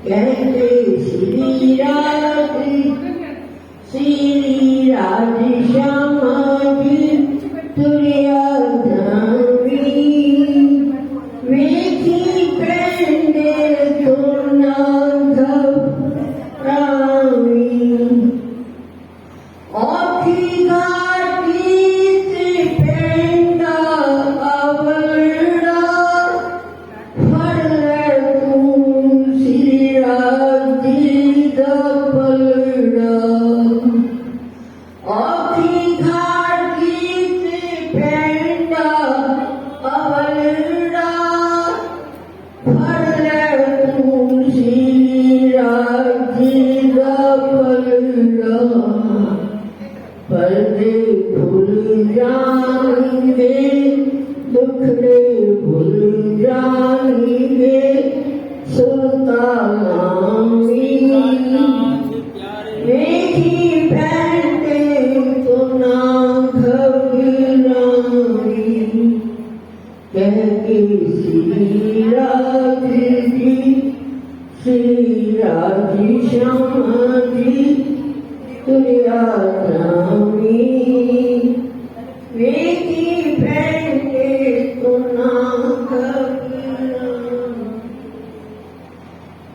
कहते श्री राधे श्यामा जी तुरिया धामी वेखी पेंडे तुरना घबरावी औखी घाटी से पेंडा अवड़ा फल तू श्री राधे दपलड़ा औखी घाटी से पेंडा अवड़ा फल तू श्री राधे दपलड़ा पर्दे भूल जाएंगे दुखड़े भूल जाएंगे सुल्तानी देखी बैठे तो ना घबराई कह के श्री राधे श्यामा जी तुरिया धामी वेखी बैठे तो ना घबराई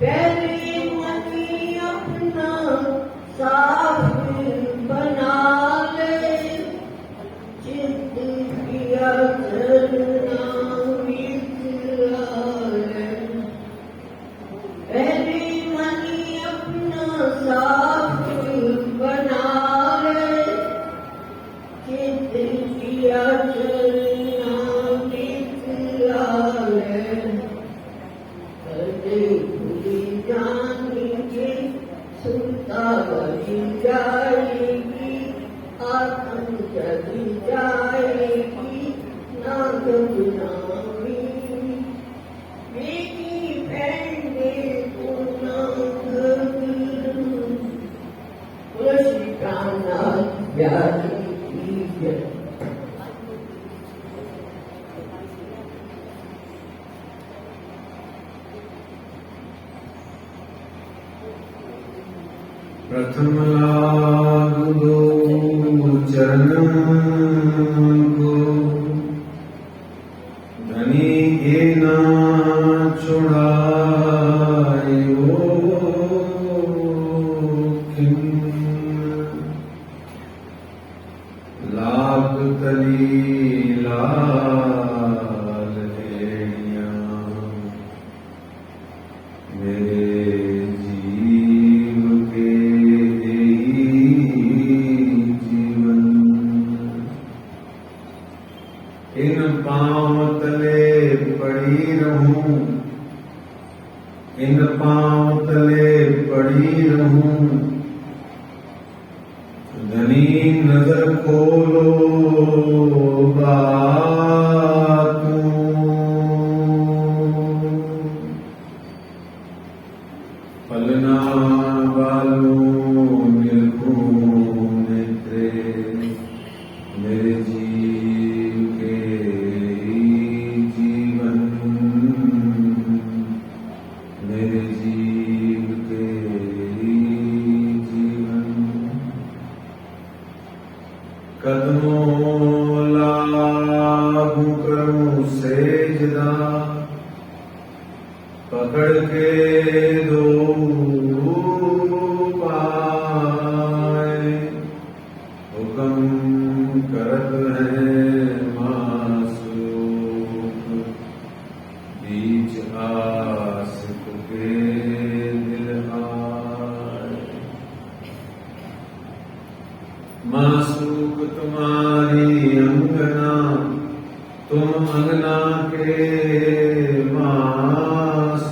पहले मनी अपना साफ बना ले चित किया करना मिला ले पहले मनी अपना साफ बना ले चित किया करना मिला ले पर्दे भूली जाएंगे सुनता बनी जाएगी आत्म चली जाएगी ना घबरावी बेटी पेंडे तो ना घबरावी श्री कामनाथ व्याधि की जय। प्रथम लाग दो चरण को धनी के ना छुड़ायो किम लाभ तली लाल लेनिया मेरे इन पाँव तले पड़ी रहूं इन पाँव तले पड़ी रहूं धनी नजर खोलो बातों पलना वालों निर्गुण नेत्रे मेरे जीव के जीवन मेरे जीव के जीवन कदमों लागू करूं सेजदा पकड़ के दो पाए हुक्म करत है मासूक बीच आसिफ के दिल आए मासूक तुम्हारी अंगना तुम अंगना के मासूक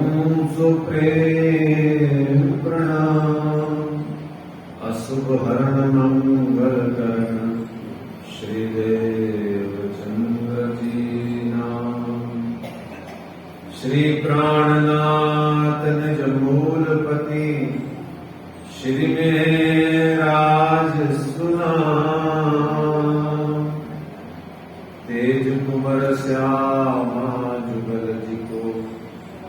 करूं सो प्रेम प्रणाम। अशुभ हरण मंगल करण श्री देवचंद्र जी नाम। श्री प्राणनाथ निज मूलपति श्री में राज सुनाम। तेज कुंवर श्यामा जुगल जी को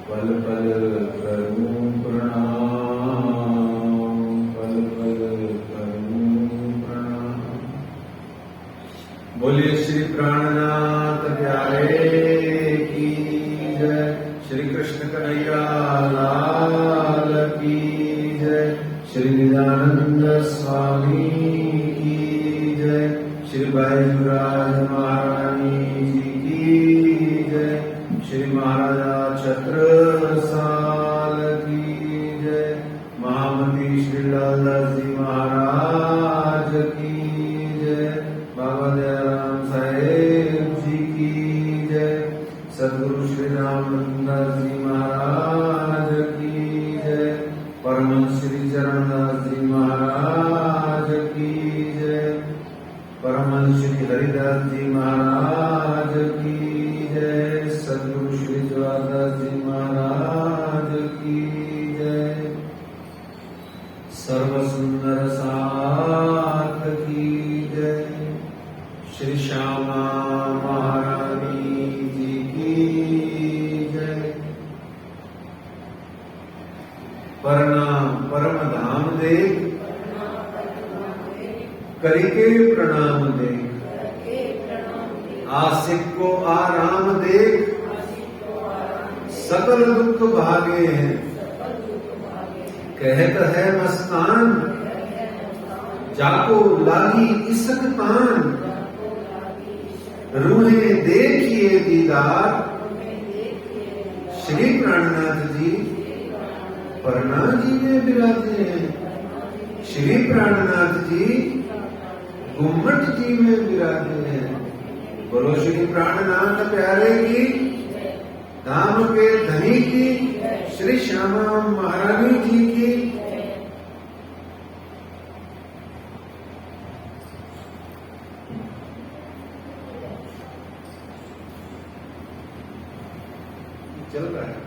पल पल करूं प्रणाम, पल पल करूं प्रणाम। बोलिए श्री प्राणनाथ प्यारे की जय। श्री कृष्ण कन्हैया लाल की जय। श्री नित्यानंद स्वामी की जय। श्री बैजूराज महारानी जी की जय। श्री महाराजा छत्रसाल की जय। महामती श्री लालदास जी महाराज की जय। बाबा दयाराम साहेब जी की जय। सदगुरु श्री रामदास जी महाराज की जय। परमहंस श्री चरणदास जी महाराज की जय। परमहंस श्री हरिदास जी महाराज की जय। सदगुरु श्री जवाहरदास जी महाराज की जय। सर्व सुंदर साथ की जय। श्री श्यामा महारानी जी की जय। परम धाम देख करके प्रणाम देख। आशिक को आराम देख सकल दुख भागे हैं। कहत है मस्तान जाको लागी इसक तान। रूहे देखिए दीदार श्री प्राणनाथ जी परना जी में विराजे हैं। श्री प्राणनाथ जी गुम्मट जी में विराजे हैं। बोलो श्री प्राणनाथ प्यारे की, धाम के धनी की, श्री श्यामा महारानी जी की। चल रहा है।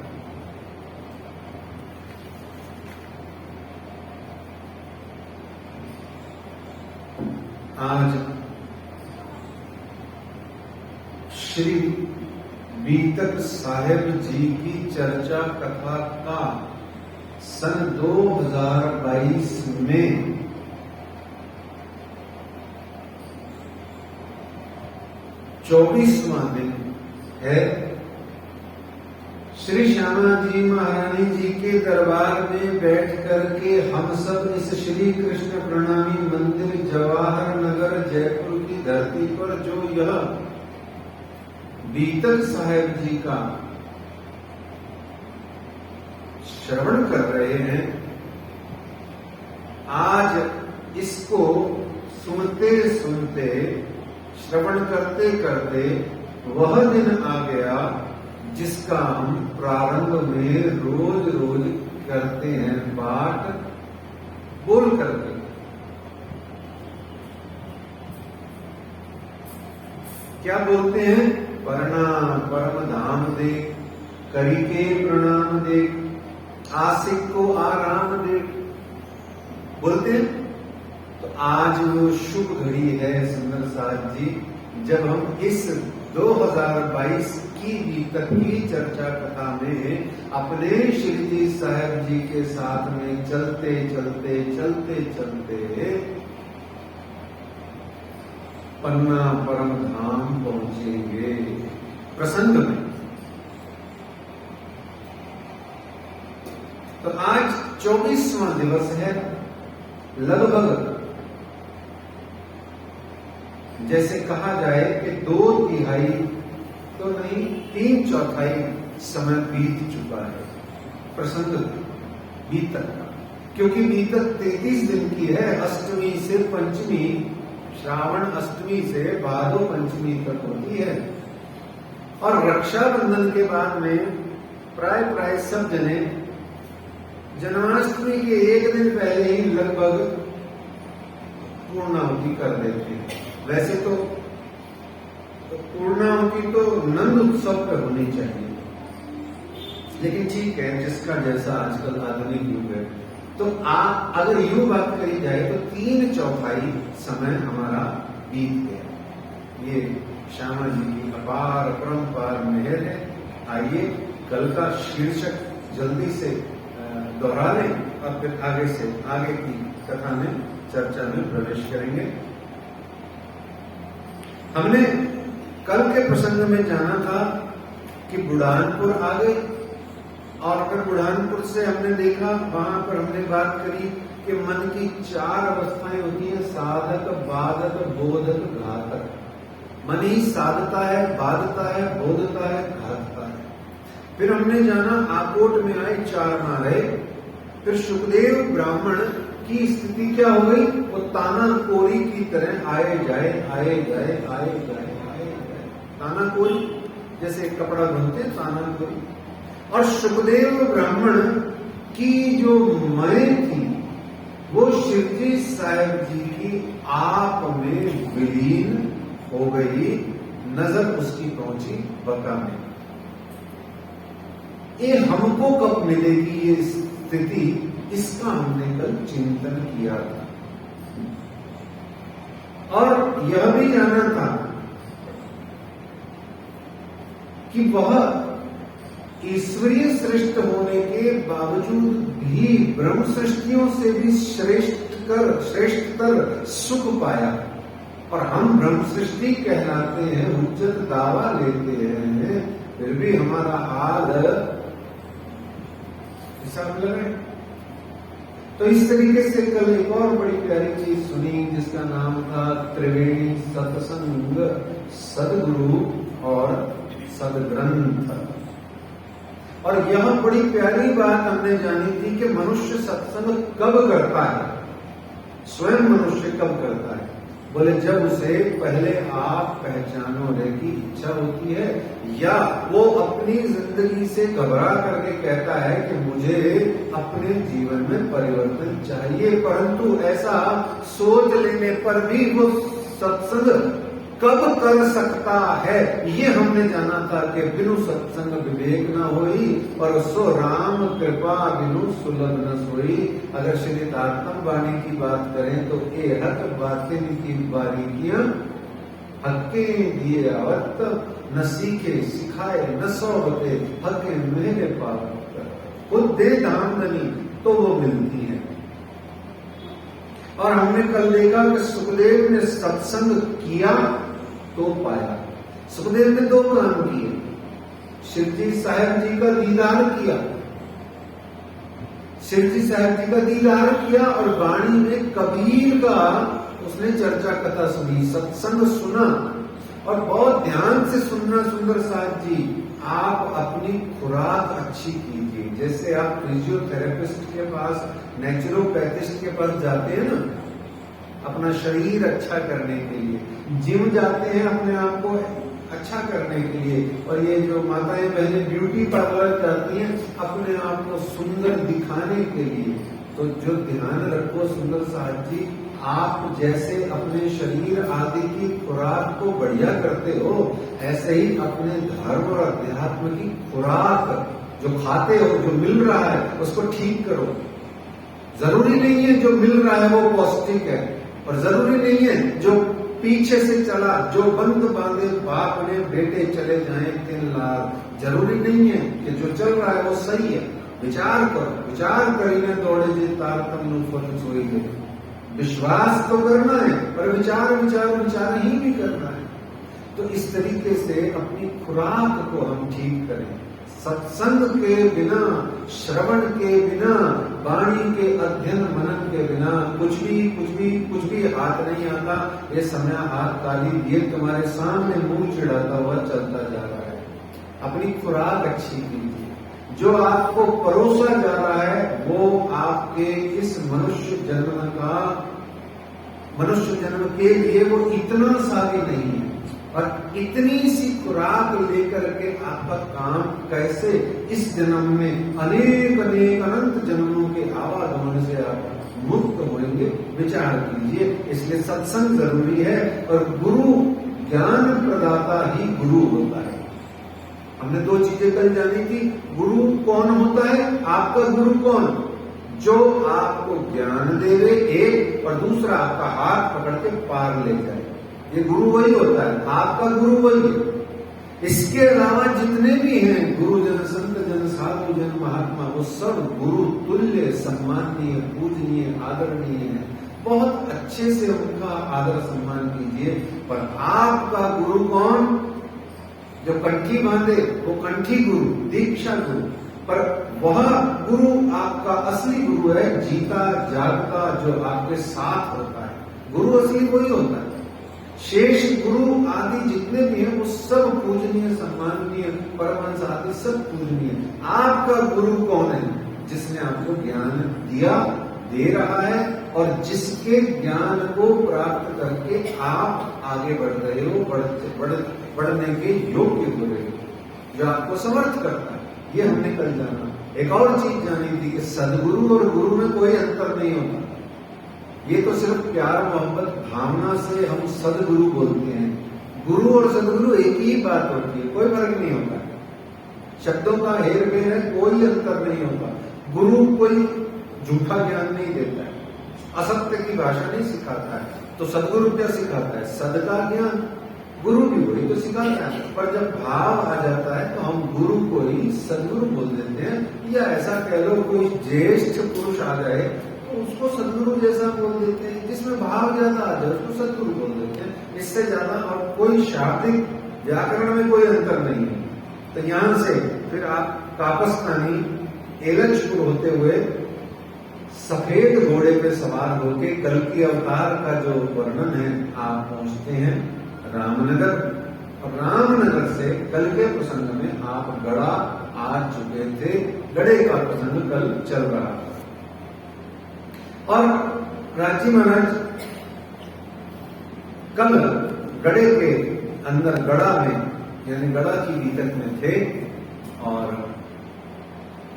आज श्री बीतक साहेब जी की चर्चा कथा का सन 2022 में 24वां दिन है। श्री श्यामा जी महारानी जी के दरबार में बैठ करके हम सब इस श्री कृष्ण प्रणामी मंदिर जवाहर नगर जयपुर की धरती पर जो यह बीतक साहेब जी का श्रवण कर रहे हैं, आज इसको सुनते सुनते श्रवण करते करते वह दिन आ गया जिसका हम प्रारंभ में रोज रोज करते हैं पाठ बोल करके। क्या बोलते हैं? प्रणाम परम धाम दे, करी के प्रणाम दे, आशिक को आराम दे, बोलते हैं। तो आज वो शुभ घड़ी है सुंदर साथ जी, जब हम इस 2022 की बीतक की चर्चा कथा में अपने श्री जी साहब जी के साथ में चलते चलते चलते चलते पन्ना परम धाम पहुंचेंगे प्रसंग में। तो आज 24वां दिवस है। लगभग जैसे कहा जाए कि 2/3 तो नहीं 3/4 समय बीत चुका है प्रसंग बीतक का, क्योंकि बीतक 33 दिन की है। अष्टमी से पंचमी, श्रावण अष्टमी से भादो पंचमी तक होती है। और रक्षाबंधन के बाद में प्राय प्राय सब जने जन्माष्टमी के एक दिन पहले ही लगभग पूर्णाहुति कर देते हैं। वैसे तो पूर्णाहुति तो नंद उत्सव पर होनी चाहिए, लेकिन ठीक है, जिसका जैसा आजकल आधुनिक युग है। तो अगर यूं बात करी जाए तो 3/4 समय हमारा बीत गया। ये श्यामा जी की अपार परंपार मेहर है। आइए कल का शीर्षक जल्दी से दोहरा लें और फिर आगे की कथा में चर्चा में प्रवेश करेंगे। हमने कल के प्रसंग में जाना था कि बुढ़ानपुर आ गए, और फिर बुढ़ानपुर से हमने देखा, वहां पर हमने बात करी कि मन की 4 अवस्थाएं होती हैं, साधक, बाधक, बोधक, घातक। मन ही साधता है, बाधता है, बोधता है, घातता है। फिर हमने जाना आकोट में आए 4 नारे। फिर सुखदेव ब्राह्मण की स्थिति क्या हो गई? वो ताना कोरी की तरह आए जाए, आए जाए, आए जाए, आए जाए। ताना कोरी जैसे कपड़ा धोते, ताना कोरी। और सुखदेव ब्राह्मण की जो मैं थी वो शिवजी साहब जी की आप में विलीन हो गई। नजर उसकी पहुंची बका में। ये हमको कब मिलेगी ये स्थिति, इसका हमने कल चिंतन किया था। और यह भी जाना था कि वह ईश्वरीय श्रेष्ठ होने के बावजूद भी ब्रह्म सृष्टियों से भी श्रेष्ठतर सुख पाया। और हम ब्रह्म सृष्टि कहलाते हैं, उच्चत दावा लेते हैं, फिर भी हमारा हाल हिसाब लगे। तो इस तरीके से कल एक और बड़ी प्यारी चीज सुनी जिसका नाम था त्रिवेणी सत्संग, सदगुरु और सदग्रंथ। और यह बड़ी प्यारी बात हमने जानी थी कि मनुष्य सत्संग कब करता है, स्वयं मनुष्य कब करता है? बोले जब उसे पहले आप पहचानने की इच्छा होती है, या वो अपनी जिंदगी से घबरा करके कहता है कि मुझे अपने जीवन में परिवर्तन चाहिए, परंतु ऐसा सोच लेने पर भी वो सत्संग कब कर सकता है। ये हमने जाना था कि बिनु सत्संग विवेक न होई, और सो राम कृपा बिनु सुलभ न सोई। अगर श्री आत्म वाणी की बात करें तो ए हक बातें की बारीकियां हक्के दिए आवत, न सीखे सिखाए न सोबते, हके मेरे पावत। खुद दे धामदनी तो वो मिलती है। और हमने कल देखा कि सुखदेव ने सत्संग किया तो पाया। सुखदेव ने 2 काम किए, शिवजी साहब जी का दीदार किया, शिवजी साहब जी का दीदार किया, और वाणी में कबीर का उसने चर्चा कथा सुनी, सत्संग सुना। और बहुत ध्यान से सुनना सुंदर साहब जी, आप अपनी खुराक अच्छी कीजिए। जैसे आप फिजियोथेरेपिस्ट के पास, नेचुरोपैथिस्ट के पास जाते हैं ना अपना शरीर अच्छा करने के लिए, जिम जाते हैं अपने आप को अच्छा करने के लिए, और ये जो माताएं बहनें ब्यूटी पार्लर जाती हैं अपने आप को सुंदर दिखाने के लिए। तो जो ध्यान रखो सुंदर साहब जी, आप जैसे अपने शरीर आदि की खुराक को बढ़िया करते हो, ऐसे ही अपने धर्म और अध्यात्म की खुराक जो खाते हो, जो मिल रहा है उसको ठीक करो। जरूरी नहीं है जो मिल रहा है वो पौष्टिक है, और जरूरी नहीं है जो पीछे से चला, जो बंद बांधे बाप ने बेटे चले जाएं 3 लाख। जरूरी नहीं है कि जो चल रहा है वो सही है। विचार करो, विचार करीने दौड़े जे तारतम फल सोई गए। विश्वास तो करना है, पर विचार विचार विचार ही भी करना है। तो इस तरीके से अपनी खुराक को हम ठीक करें। सत्संग के बिना, श्रवण के बिना, वाणी के अध्ययन मनन के बिना कुछ भी हाथ नहीं आता। ये समय हाथ ताली दिए तुम्हारे सामने मुंह चिढ़ाता हुआ चलता जा रहा है। अपनी खुराक अच्छी कीजिए। जो आपको परोसा जा रहा है वो आपके इस मनुष्य जन्म के लिए वो इतना सा भी नहीं है। और इतनी सी खुराक लेकर के आपका काम कैसे इस जन्म में अनेक अनेक अनंत जन्मों के आवागमन से आप मुक्त होंगे, विचार कीजिए। इसलिए सत्संग जरूरी है और गुरु ज्ञान प्रदाता ही गुरु होता है। हमने दो चीजें कल जानी थी। गुरु कौन होता है? आपका गुरु कौन? जो आपको ज्ञान देवे एक, और दूसरा आपका हाथ पकड़ के पार ले जाए, ये गुरु वही होता है। आपका गुरु वही है। इसके अलावा जितने भी हैं गुरु जन, संत जन, साधु जन, महात्मा, वो सब गुरु तुल्य, सम्माननीय, पूजनीय, आदरणीय है। बहुत अच्छे से उनका आदर सम्मान कीजिए। पर आपका गुरु कौन? जो कंठी बांधे वो कंठी गुरु, दीक्षा गुरु। पर वह गुरु आपका असली गुरु है, जीता जागता, जो आपके साथ होता है। गुरु असली वही होता है। शेष गुरु आदि जितने भी हैं वो सब पूजनीय, सम्माननीय, परमहंस आदि सब पूजनीय। आपका गुरु कौन है? जिसने आपको ज्ञान दिया, दे रहा है, और जिसके ज्ञान को प्राप्त करके आप आगे बढ़ रहे हो, बढ़ने के योग्य हो रहे हो, जो आपको समर्थ करता है। ये हमने कल जाना। एक और चीज जानी थी कि सदगुरु और गुरु में कोई अंतर नहीं होता। ये तो सिर्फ प्यार मोहब्बत भावना से हम सदगुरु बोलते हैं। गुरु और सदगुरु एक ही बात होती है, कोई फर्क नहीं होता। शब्दों का हेर फेर है, कोई अंतर नहीं होता। गुरु कोई झूठा ज्ञान नहीं देता है, असत्य की भाषा नहीं सिखाता है। तो सदगुरु क्या सिखाता है? सद का ज्ञान। गुरु भी वही तो सिखाता है। पर जब भाव आ जाता है तो हम गुरु को ही सदगुरु बोल देते हैं, या ऐसा कह लो कोई ज्येष्ठ पुरुष आ जाए तो उसको सदगुरु जैसा बोल देते हैं। जिसमें भाव ज्यादा आ जाए उसको सदगुरु बोल देते हैं। इससे ज्यादा और कोई शाब्दिक व्याकरण में कोई अंतर नहीं है। तो यहां से फिर आप कापस्तानी एलचपुर होते हुए सफेद घोड़े पे सवार होके कल की अवतार का जो वर्णन है आप पहुंचते हैं रामनगर। और रामनगर से कल के प्रसंग में आप गड़ा आ चुके थे। गड़े का प्रसंग कल चल रहा था। और राजी महाराज कल गड़े के अंदर, गड़ा में यानी गड़ा की बीतक में थे। और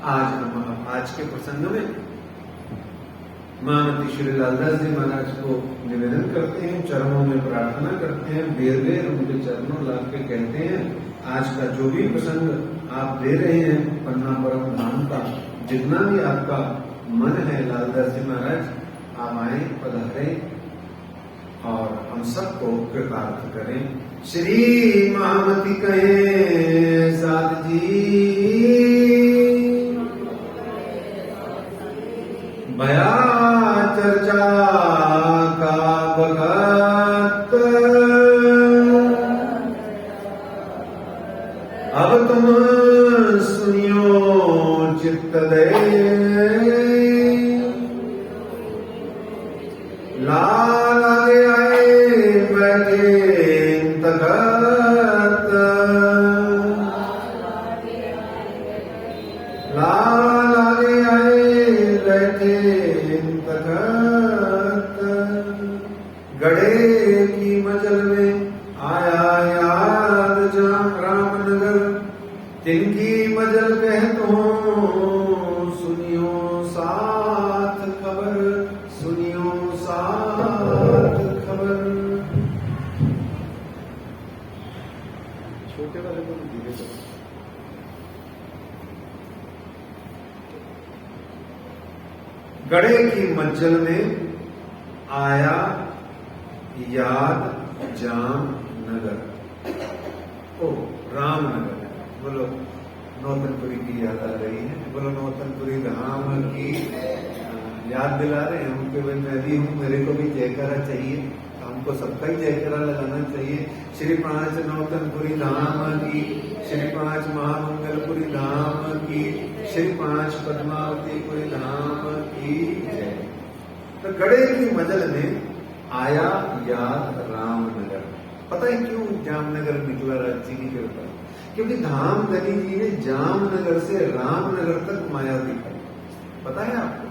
आज के प्रसंग में महामती श्री लालदास जी महाराज को निवेदन करते हैं, चरणों में प्रार्थना करते हैं, बेर बेर उनके चरणों लाग के कहते हैं आज का जो भी प्रसंग आप दे रहे हैं पन्ना परम धाम का, जितना भी आपका मन है लालदास जी महाराज, आप आए, पधारें और हम सबको कृतार्थ करें। श्री महामती कहे साध जी भया चर्चा का वक्त, अब तुम सुनियो चित्त दे, लाल आगे आए बैठे तखत, लाल आगे आए बैठे तखत, गड़े की मजल में आया याद जाम रामनगर, तिनकी मजल कहतो सुनियो साथ खबर, सुनियो साथ खबर। छोटे वाले को धीरे करो। गड़े की मज्जल में आया याद जाम नगर, ओ रामनगर। बोलो नौतनपुरी की याद आ रही है, बोलो नौतनपुरी धाम की याद दिला रहे हैं हम कि भाई मैं भी हूँ, मेरे को भी जयकारा चाहिए, हमको सबका ही जयकारा लगाना चाहिए। श्री 5 नौतनपुरी धाम की, श्री 5 महामंगलपुरी धाम की, श्री 5 पद्मावतीपुरी धाम की जय। तो गड़े की मजल में आया याद रामनगर। पता है क्यों जामनगर निकला राज्य की कृपा? क्योंकि धाम गली जी ने जामनगर से रामनगर तक माया दिखाई। पता है आपको?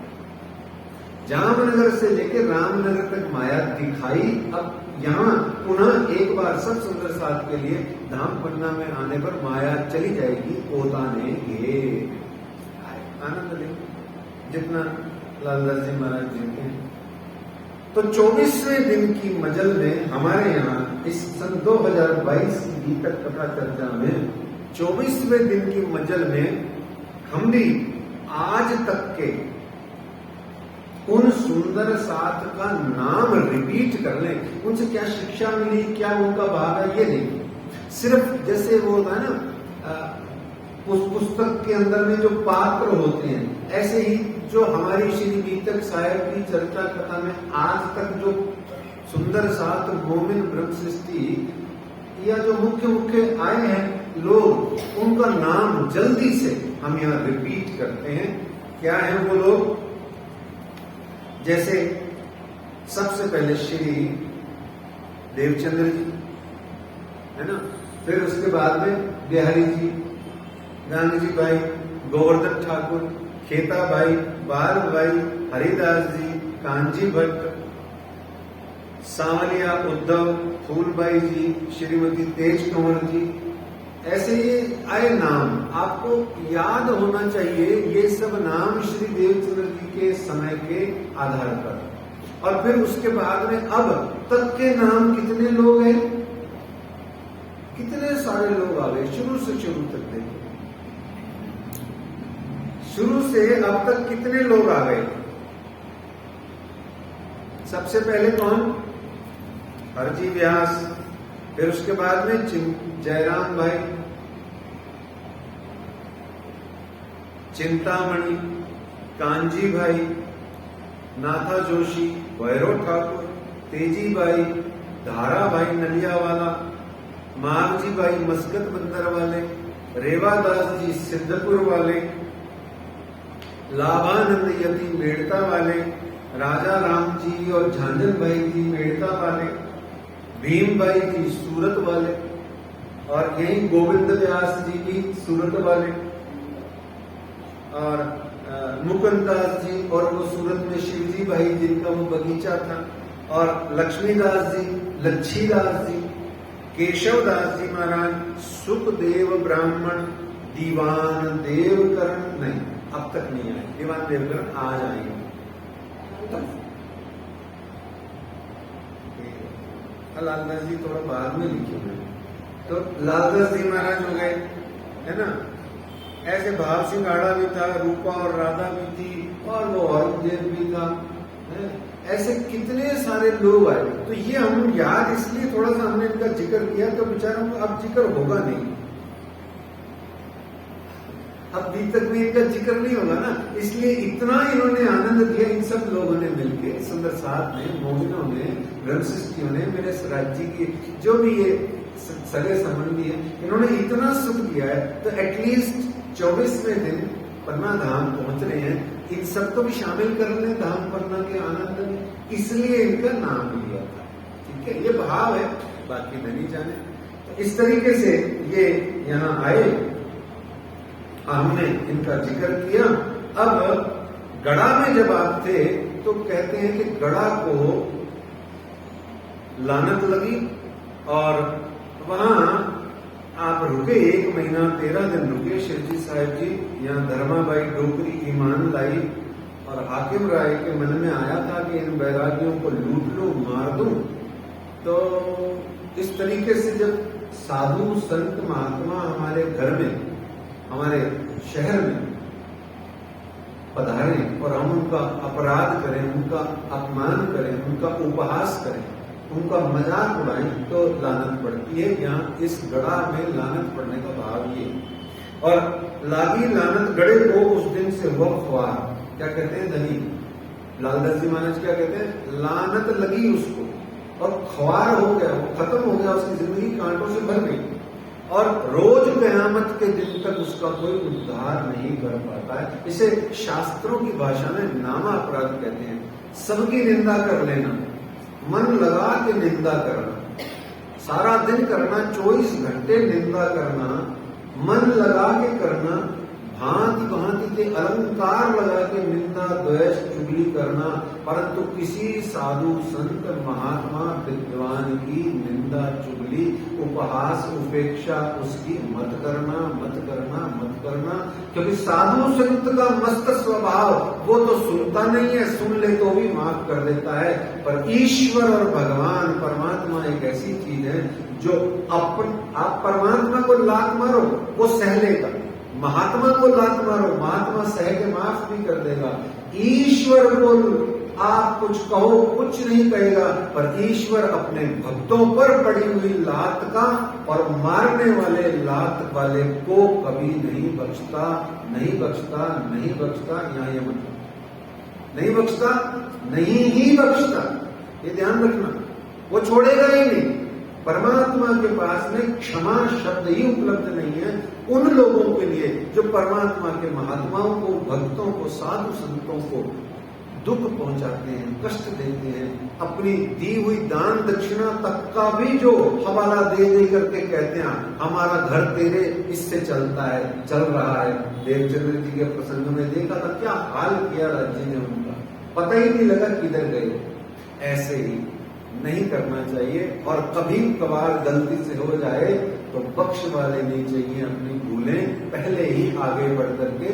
जामनगर से लेकर रामनगर तक माया दिखाई। अब यहाँ पुनः एक बार सब सुंदर साथ के लिए धाम पन्ना में आने पर माया चली जाएगी। पोताने गे आनंद ले जितना लालदास जी महाराज जीते हैं। तो 24वें दिन की मजल में हमारे यहाँ इस सन 2022 की गीतक कथा चर्चा में 24वें दिन की मजल में हम भी आज तक के उन सुंदर साथ का नाम रिपीट कर लें। उनसे क्या शिक्षा मिली, क्या उनका भाव है, ये नहीं। सिर्फ जैसे वो होता है ना उस पुस्तक के अंदर में जो पात्र होते हैं, ऐसे ही जो हमारी श्री गीतक साहेब की चर्चा कथा में आज तक जो सुंदर साथ मोमिन ब्रह्म सृष्टि या जो मुख्य मुख्य आए हैं लोग, उनका नाम जल्दी से हम यहाँ रिपीट करते हैं। क्या है वो लोग? जैसे सबसे पहले श्री देवचंद्र जी है ना, फिर उसके बाद में बिहारी जी, गांधी जी भाई, गोवर्धन ठाकुर, खेता भाई, बाल भाई, हरिदास जी, कांजी भट्ट, सांवलिया उद्धव, फूलबाई जी, श्रीमती तेज कंवर जी, ऐसे ये आए नाम। आपको याद होना चाहिए ये सब नाम श्री देवचंद्र जी के समय के आधार पर। और फिर उसके बाद में अब तक के नाम कितने लोग हैं, कितने सारे लोग आ गए शुरू से शुरू तक। देखो शुरू से अब तक कितने लोग आ गए। सबसे पहले कौन? हरजी व्यास, फिर उसके बाद में जयराम भाई, चिंतामणि, कांजी भाई, नाथा जोशी, भैरव ठाकुर, तेजी भाई, धारा भाई नलियावाला, माघजी भाई मस्कत बंदर वाले, रेवादास जी सिद्धपुर वाले, लाभानंद यति मेड़ता वाले, राजा राम जी और झांझन भाई जी मेड़ता वाले, भीम भाई जी सूरत वाले, और यही गोविंद व्यास जी भी सूरत वाले, और मुकुंदास जी और वो सूरत में शिवजी भाई जिनका वो बगीचा था, और लक्ष्मीदास जी, लच्छीदास जी, केशवदास जी महाराज, सुखदेव ब्राह्मण, दीवान देवकरण नहीं अब तक नहीं आए, दीवान देवकरण आज आएंगे। लालदास जी थोड़ा बाद में लिखे हुए, तो लालदास जी महाराज हो गए है ना। ऐसे भाव सिंह आड़ा भी था, रूपा और राधा भी थी, और वो औरंगजेब भी था है? ऐसे कितने सारे लोग आए। तो ये हम याद इसलिए थोड़ा सा हमने इनका जिक्र किया, तो बेचारों को अब जिक्र होगा नहीं, अब बीतक में इनका जिक्र नहीं होगा ना, इसलिए इतना इन्होंने आनंद दिया इन सब लोगों ने मिलकर, सुंदर साथ में, मोमिनों ने, ब्रह्मशिष्टियों ने, मेरे राज्य की जो भी ये सगे संबंधी है, इन्होंने इतना सुख दिया है। तो एटलीस्ट 24वें दिन पन्ना धाम पहुंच रहे हैं, इन सबको भी शामिल कर लें धाम पन्ना के आनंद में, इसलिए इनका नाम लिया था। ठीक है, ये भाव है, बाकी नहीं जाने। तो इस तरीके से ये यहाँ आए, हमने इनका जिक्र किया। अब गड़ा में जब आप थे तो कहते हैं कि गड़ा को लानत लगी और वहां आप रुके 1 महीना 13 दिन रुके। शिवजी साहिब जी यहाँ धर्माबाई डोकरी ईमान लाई और हाकिम राय के मन में आया था कि इन बैरागियों को लूट लो, मार दूं। तो इस तरीके से जब साधु संत महात्मा हमारे घर में, हमारे शहर में पधारे और हम उनका अपराध करें, उनका अपमान करें, उनका उपहास करें, उनका मजाक उड़ाएं, तो लानत पड़ती है। यहाँ इस गड़ा में लानत पड़ने का भाव ये। और लागी लानत गड़े को उस दिन से हुआ ख्वार। क्या कहते हैं धनी लालदास जी महाराज, क्या कहते हैं? लानत लगी उसको और ख्वार हो गया, वो खत्म हो गया, उसकी जिंदगी कांटों से भर गई और रोज कयामत के दिन तक उसका कोई उद्धार नहीं कर पाता है। इसे शास्त्रों की भाषा में नामा अपराध कहते हैं। सबकी निंदा कर लेना, मन लगा के निंदा करना, सारा दिन करना, 24 घंटे निंदा करना, मन लगा के करना, भांति भांति के अलंकार लगा के निंदा द्वेष चुगली करना, परंतु किसी साधु संत महात्मा विद्वान की निंदा चुगली उपहास उपेक्षा उसकी मत करना मत करना मत करना। क्योंकि साधु संत का मस्त स्वभाव, वो तो सुनता नहीं है, सुन ले तो भी माफ कर देता है। पर ईश्वर और भगवान परमात्मा एक ऐसी चीज है जो आप परमात्मा को लात मारो वो सह लेगा, महात्मा को लात मारो महात्मा सह के माफ भी कर देगा। ईश्वर को आप कुछ कहो कुछ नहीं कहेगा, पर ईश्वर अपने भक्तों पर पड़ी हुई लात का और मारने वाले लात वाले को कभी नहीं बख्शता नहीं बख्शता नहीं बख्शता। यहाँ ये मतलब नहीं बख्शता, नहीं ही बख्शता, ये ध्यान रखना, वो छोड़ेगा ही नहीं। परमात्मा के पास में क्षमा शब्द ही उपलब्ध नहीं है उन लोगों के लिए जो परमात्मा के महात्माओं को, भक्तों को, साधु संतों को दुख पहुंचाते हैं, कष्ट देते हैं, अपनी दी हुई दान दक्षिणा तक का भी जो हवाला दे दे करके कहते हैं हमारा घर तेरे इससे चलता है, चल रहा है। देवचंद्र जी के प्रसंग में देखा था क्या हाल किया राज्य ने उनका, पता ही नहीं लगा किधर गए। ऐसे ही नहीं करना चाहिए, और कभी कभार गलती से हो जाए तो बख्श वाले नहीं चाहिए, अपनी भूलें पहले ही आगे बढ़ करके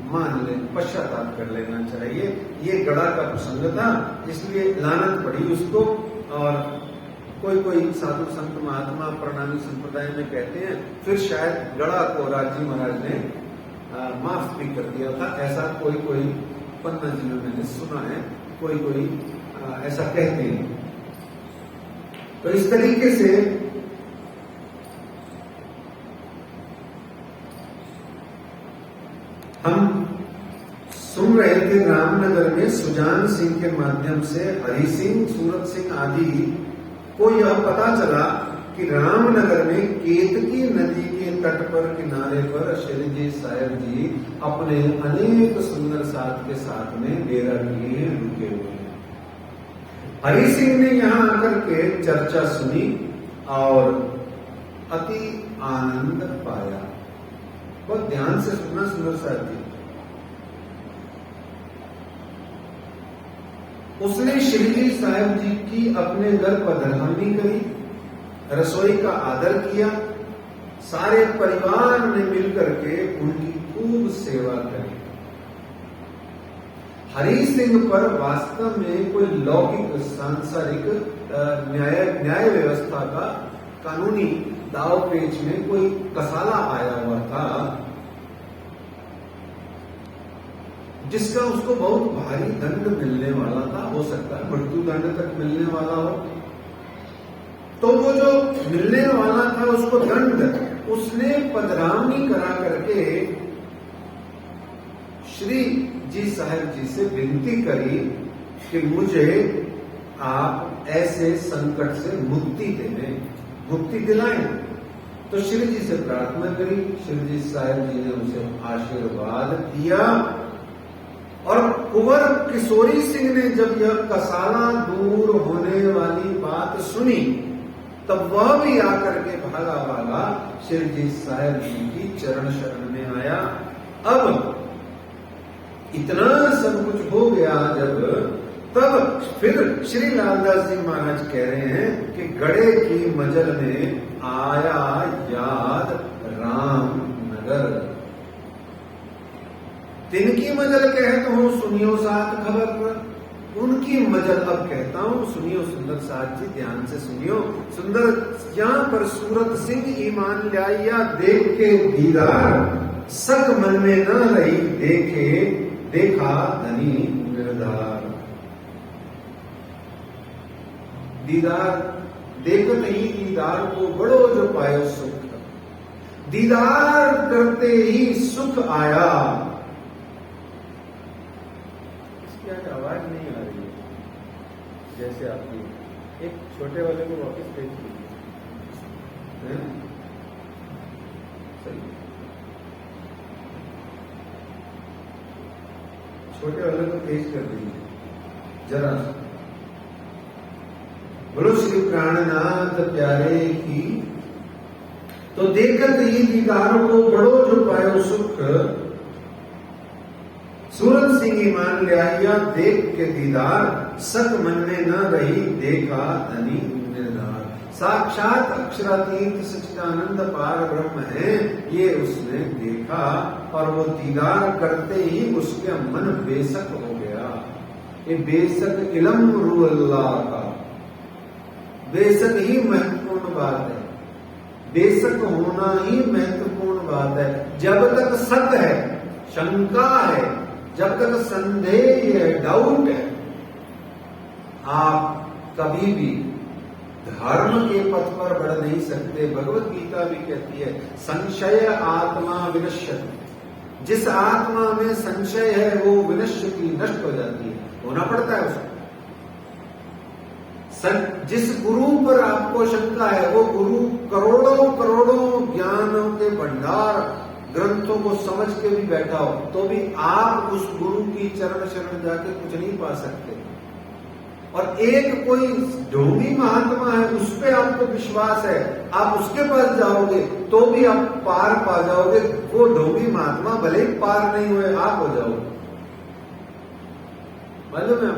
मान ले, पश्चाताप कर लेना चाहिए। ये गड़ा का प्रसंग था, इसलिए लानत पड़ी उसको। और कोई साधु संत महात्मा प्रणामी संप्रदाय में कहते हैं फिर शायद गड़ा को राजी महाराज ने माफ भी कर दिया था, ऐसा कोई पन्ना जी में मैंने सुना है, कोई ऐसा कहते हैं। तो इस तरीके से हम सुन रहे थे रामनगर में सुजान सिंह के माध्यम से हरि सिंह, सूरत सिंह आदि को यह पता चला कि रामनगर में केतकी नदी के तट पर किनारे पर श्री जी साहेब जी अपने अनेक सुंदर साथ के साथ में डेरा किए रुके हुए हैं। हरि सिंह ने यहां आकर के चर्चा सुनी और अति आनंद पाया। बहुत ध्यान से सुनना सुंदर साहब जी। उसने श्री जी साहब जी की अपने घर पधरावनी करी, रसोई का आदर किया, सारे परिवार ने मिलकर के उनकी खूब सेवा करी। हरि सिंह पर वास्तव में कोई लौकिक सांसारिक न्याय व्यवस्था का कानूनी दाव पेच में कोई कसाला आया हुआ था, जिसका उसको बहुत भारी दंड मिलने वाला था। हो सकता है मृत्यु दंड तक मिलने वाला हो। तो वो जो मिलने वाला था उसको दंड उसने पधरावनी करा करके श्री जी साहब जी से विनती करी कि मुझे आप ऐसे संकट से मुक्ति दिलाएं। तो श्री जी से प्रार्थना करी, श्री जी साहब जी ने उसे आशीर्वाद दिया। और कुंवर किशोरी सिंह ने जब यह कसाला दूर होने वाली बात सुनी तब वह भी आकर के भागा श्री जी साहब जी की चरण शरण में आया। अब इतना सब कुछ हो गया जब, तब फिर श्री लालदास जी महाराज कह रहे हैं कि गड़े की मजल में आया याद रामनगर। तिनकी मजल कहत हूं सुनियो साथ खबर, उनकी मजल अब कहता हूं सुनियो सुंदर साथ जी, ध्यान से सुनियो। सुंदर यहाँ पर सूरत सिंह ईमान लाइया देख के दीदार, सक मन में न रही देखा धनी निर्धार। दीदार देखत ही दीदार को बड़ो जो पायो सुख, दीदार करते ही सुख आया। इसकी आज आवाज नहीं आ रही है जैसे आपकी। एक छोटे वाले को वापस भेज दीजिए। सही, छोटे वाले को तेज कर दीजिए जरा। बोलो श्री प्राणनाथ प्यारे की। तो देखत ही दीदार को बड़ो जो पायो सुख, सूरत सिंह ईमान ले आया देख के दीदार, सक मन में न रही देखा धनी निर्धार। साक्षात अक्षरातीत सच्चिदानंद पार ब्रह्म है, ये उसने देखा और वो दीदार करते ही उसके मन बेसक हो गया। ये बेसक इलम रू अल्लाह का, बेसक ही महत्वपूर्ण बात है। बेसक होना ही महत्वपूर्ण बात है। जब तक सत है, शंका है, जब तक संदेह है, डाउट है, आप कभी भी धर्म के पथ पर बढ़ नहीं सकते। भगवत गीता भी कहती है संशय आत्मा विनश्यति। जिस आत्मा में संशय है वो विनश्यति, नष्ट हो जाती है, होना पड़ता है उसको। जिस गुरु पर आपको शंका है वो गुरु करोड़ों करोड़ों ज्ञानों के भंडार ग्रंथों को समझ के भी बैठा हो तो भी आप उस गुरु की चरण शरण जाके कुछ नहीं पा सकते। और एक कोई ढोंगी महात्मा है, उस पर आपको विश्वास है, आप उसके पास जाओगे तो भी आप पार पा जाओगे। वो ढोंगी महात्मा भले ही पार नहीं हुए, आप हो जाओगे। मालूम है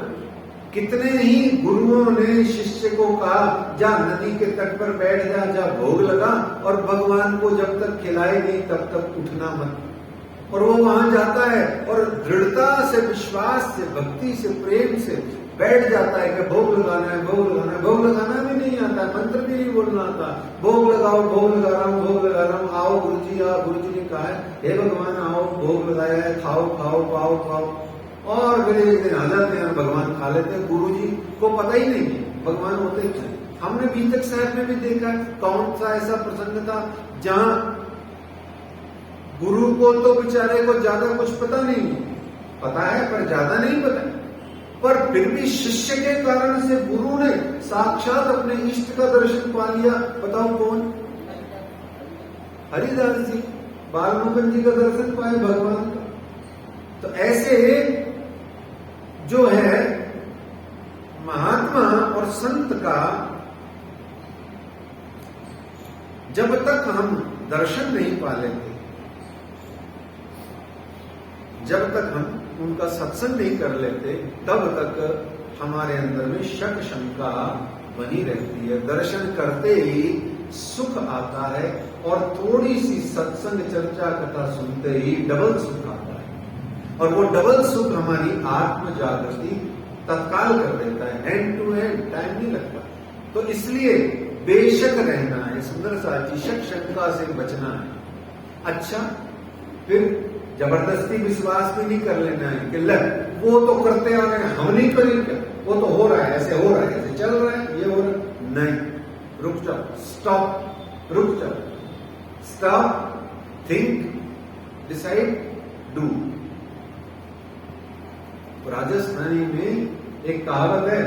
कितने ही गुरुओं ने शिष्य को कहा जा नदी के तट पर बैठ जा, जा भोग लगा, और भगवान को जब तक खिलाए नहीं तब तक उठना मत। और वो वहां जाता है और दृढ़ता से, विश्वास से, भक्ति से, प्रेम से बैठ जाता है कि भोग लगाना है, भोग लगाना है। भोग लगाना भी नहीं आता, मंत्र भी नहीं बोलना आता। भोग लगाओ, भोग लगा रहा हूँ, भोग लगा रहा हूँ, आओ गुरुजी आओ। गुरुजी ने कहा है हे भगवान आओ, भोग लगाया है, खाओ खाओ पाओ पाओ। और फिर एक दिन आ जाते हैं, भगवान खा लेते हैं। गुरुजी को पता ही नहीं है भगवान होते ही हैं। हमने बीतक साहब में भी देखा कौन सा ऐसा प्रसंग था जहां गुरु को तो बेचारे को ज्यादा कुछ पता नहीं, पता है पर ज्यादा नहीं पता, पर फिर भी शिष्य के कारण से गुरु ने साक्षात अपने इष्ट का दर्शन पा लिया। बताओ कौन? हरिदास जी, बालमुकुंद जी का दर्शन पाए भगवान का। तो ऐसे जो है महात्मा और संत का जब तक हम दर्शन नहीं पा लेते, जब तक हम उनका सत्संग नहीं कर लेते, तब तक हमारे अंदर में शक शंका बनी रहती है। दर्शन करते ही सुख आता है और थोड़ी सी सत्संग चर्चा कथा सुनते ही डबल सुख आता है। और वो डबल सुख हमारी आत्म जागृति तत्काल कर देता है, हैंड टू हैंड, टाइम नहीं लगता। तो इसलिए बेशक रहना है, सुंदर साथी, शक शंका से बचना है। अच्छा, फिर जबरदस्ती विश्वास भी नहीं कर लेना है कि वो तो करते आ रहे हैं, हम नहीं करेंगे, वो तो हो रहा है, ऐसे हो रहा है, ऐसे चल रहा है, ये हो रहा है। नहीं, रुक जाओ, स्टॉप, रुक जाओ, stop, think, decide, do. Rajasthani में एक कहावत है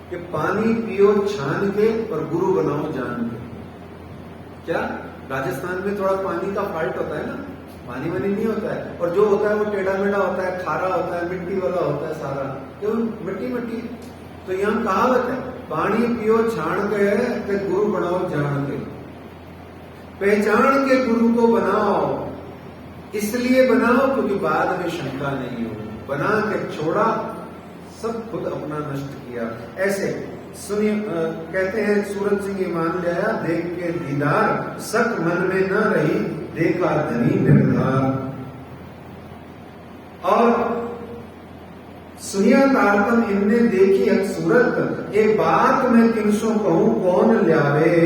कि पानी पियो छान के और गुरु बनाओ जान के। क्या राजस्थान में थोड़ा पानी का फॉल्ट होता है ना, पानी वानी नहीं होता है, और जो होता है वो टेढ़ा मेढ़ा होता है, खारा होता है, मिट्टी वाला होता है सारा, क्यों? मिट्टी मिट्टी। तो यहाँ कहावत है पानी पियो छान के गुरु बनाओ जान के। पहचान के गुरु को बनाओ, इसलिए बनाओ क्योंकि बाद में शंका नहीं हो। बना के छोड़ा, सब खुद अपना नष्ट किया। ऐसे सुनिए, कहते हैं सूरत सिंह ईमान ले आया देख के दीदार, सक मन में न रही देखा धनी निर्धार। और सुनिया तारतम इनने देखी हक सूरत, एक बात मैं किनसो कहूं कौन ल्यावे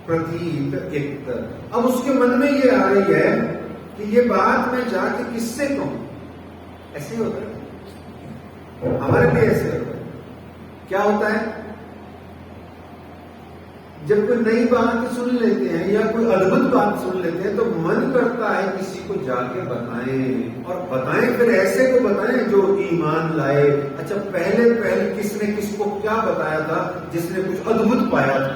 प्रतीत एक। अब उसके मन में ये आ रही है कि ये बात मैं जाके किससे कहूं। ऐसे होता है, हमारे भी ऐसे होता है। क्या होता है, जब कोई नई बात सुन लेते हैं या कोई अद्भुत बात सुन लेते हैं तो मन करता है किसी को जाके बताएं, और बताएं फिर ऐसे को बताएं जो ईमान लाए। अच्छा, पहले किसने किसको क्या बताया था जिसने कुछ अद्भुत पाया था?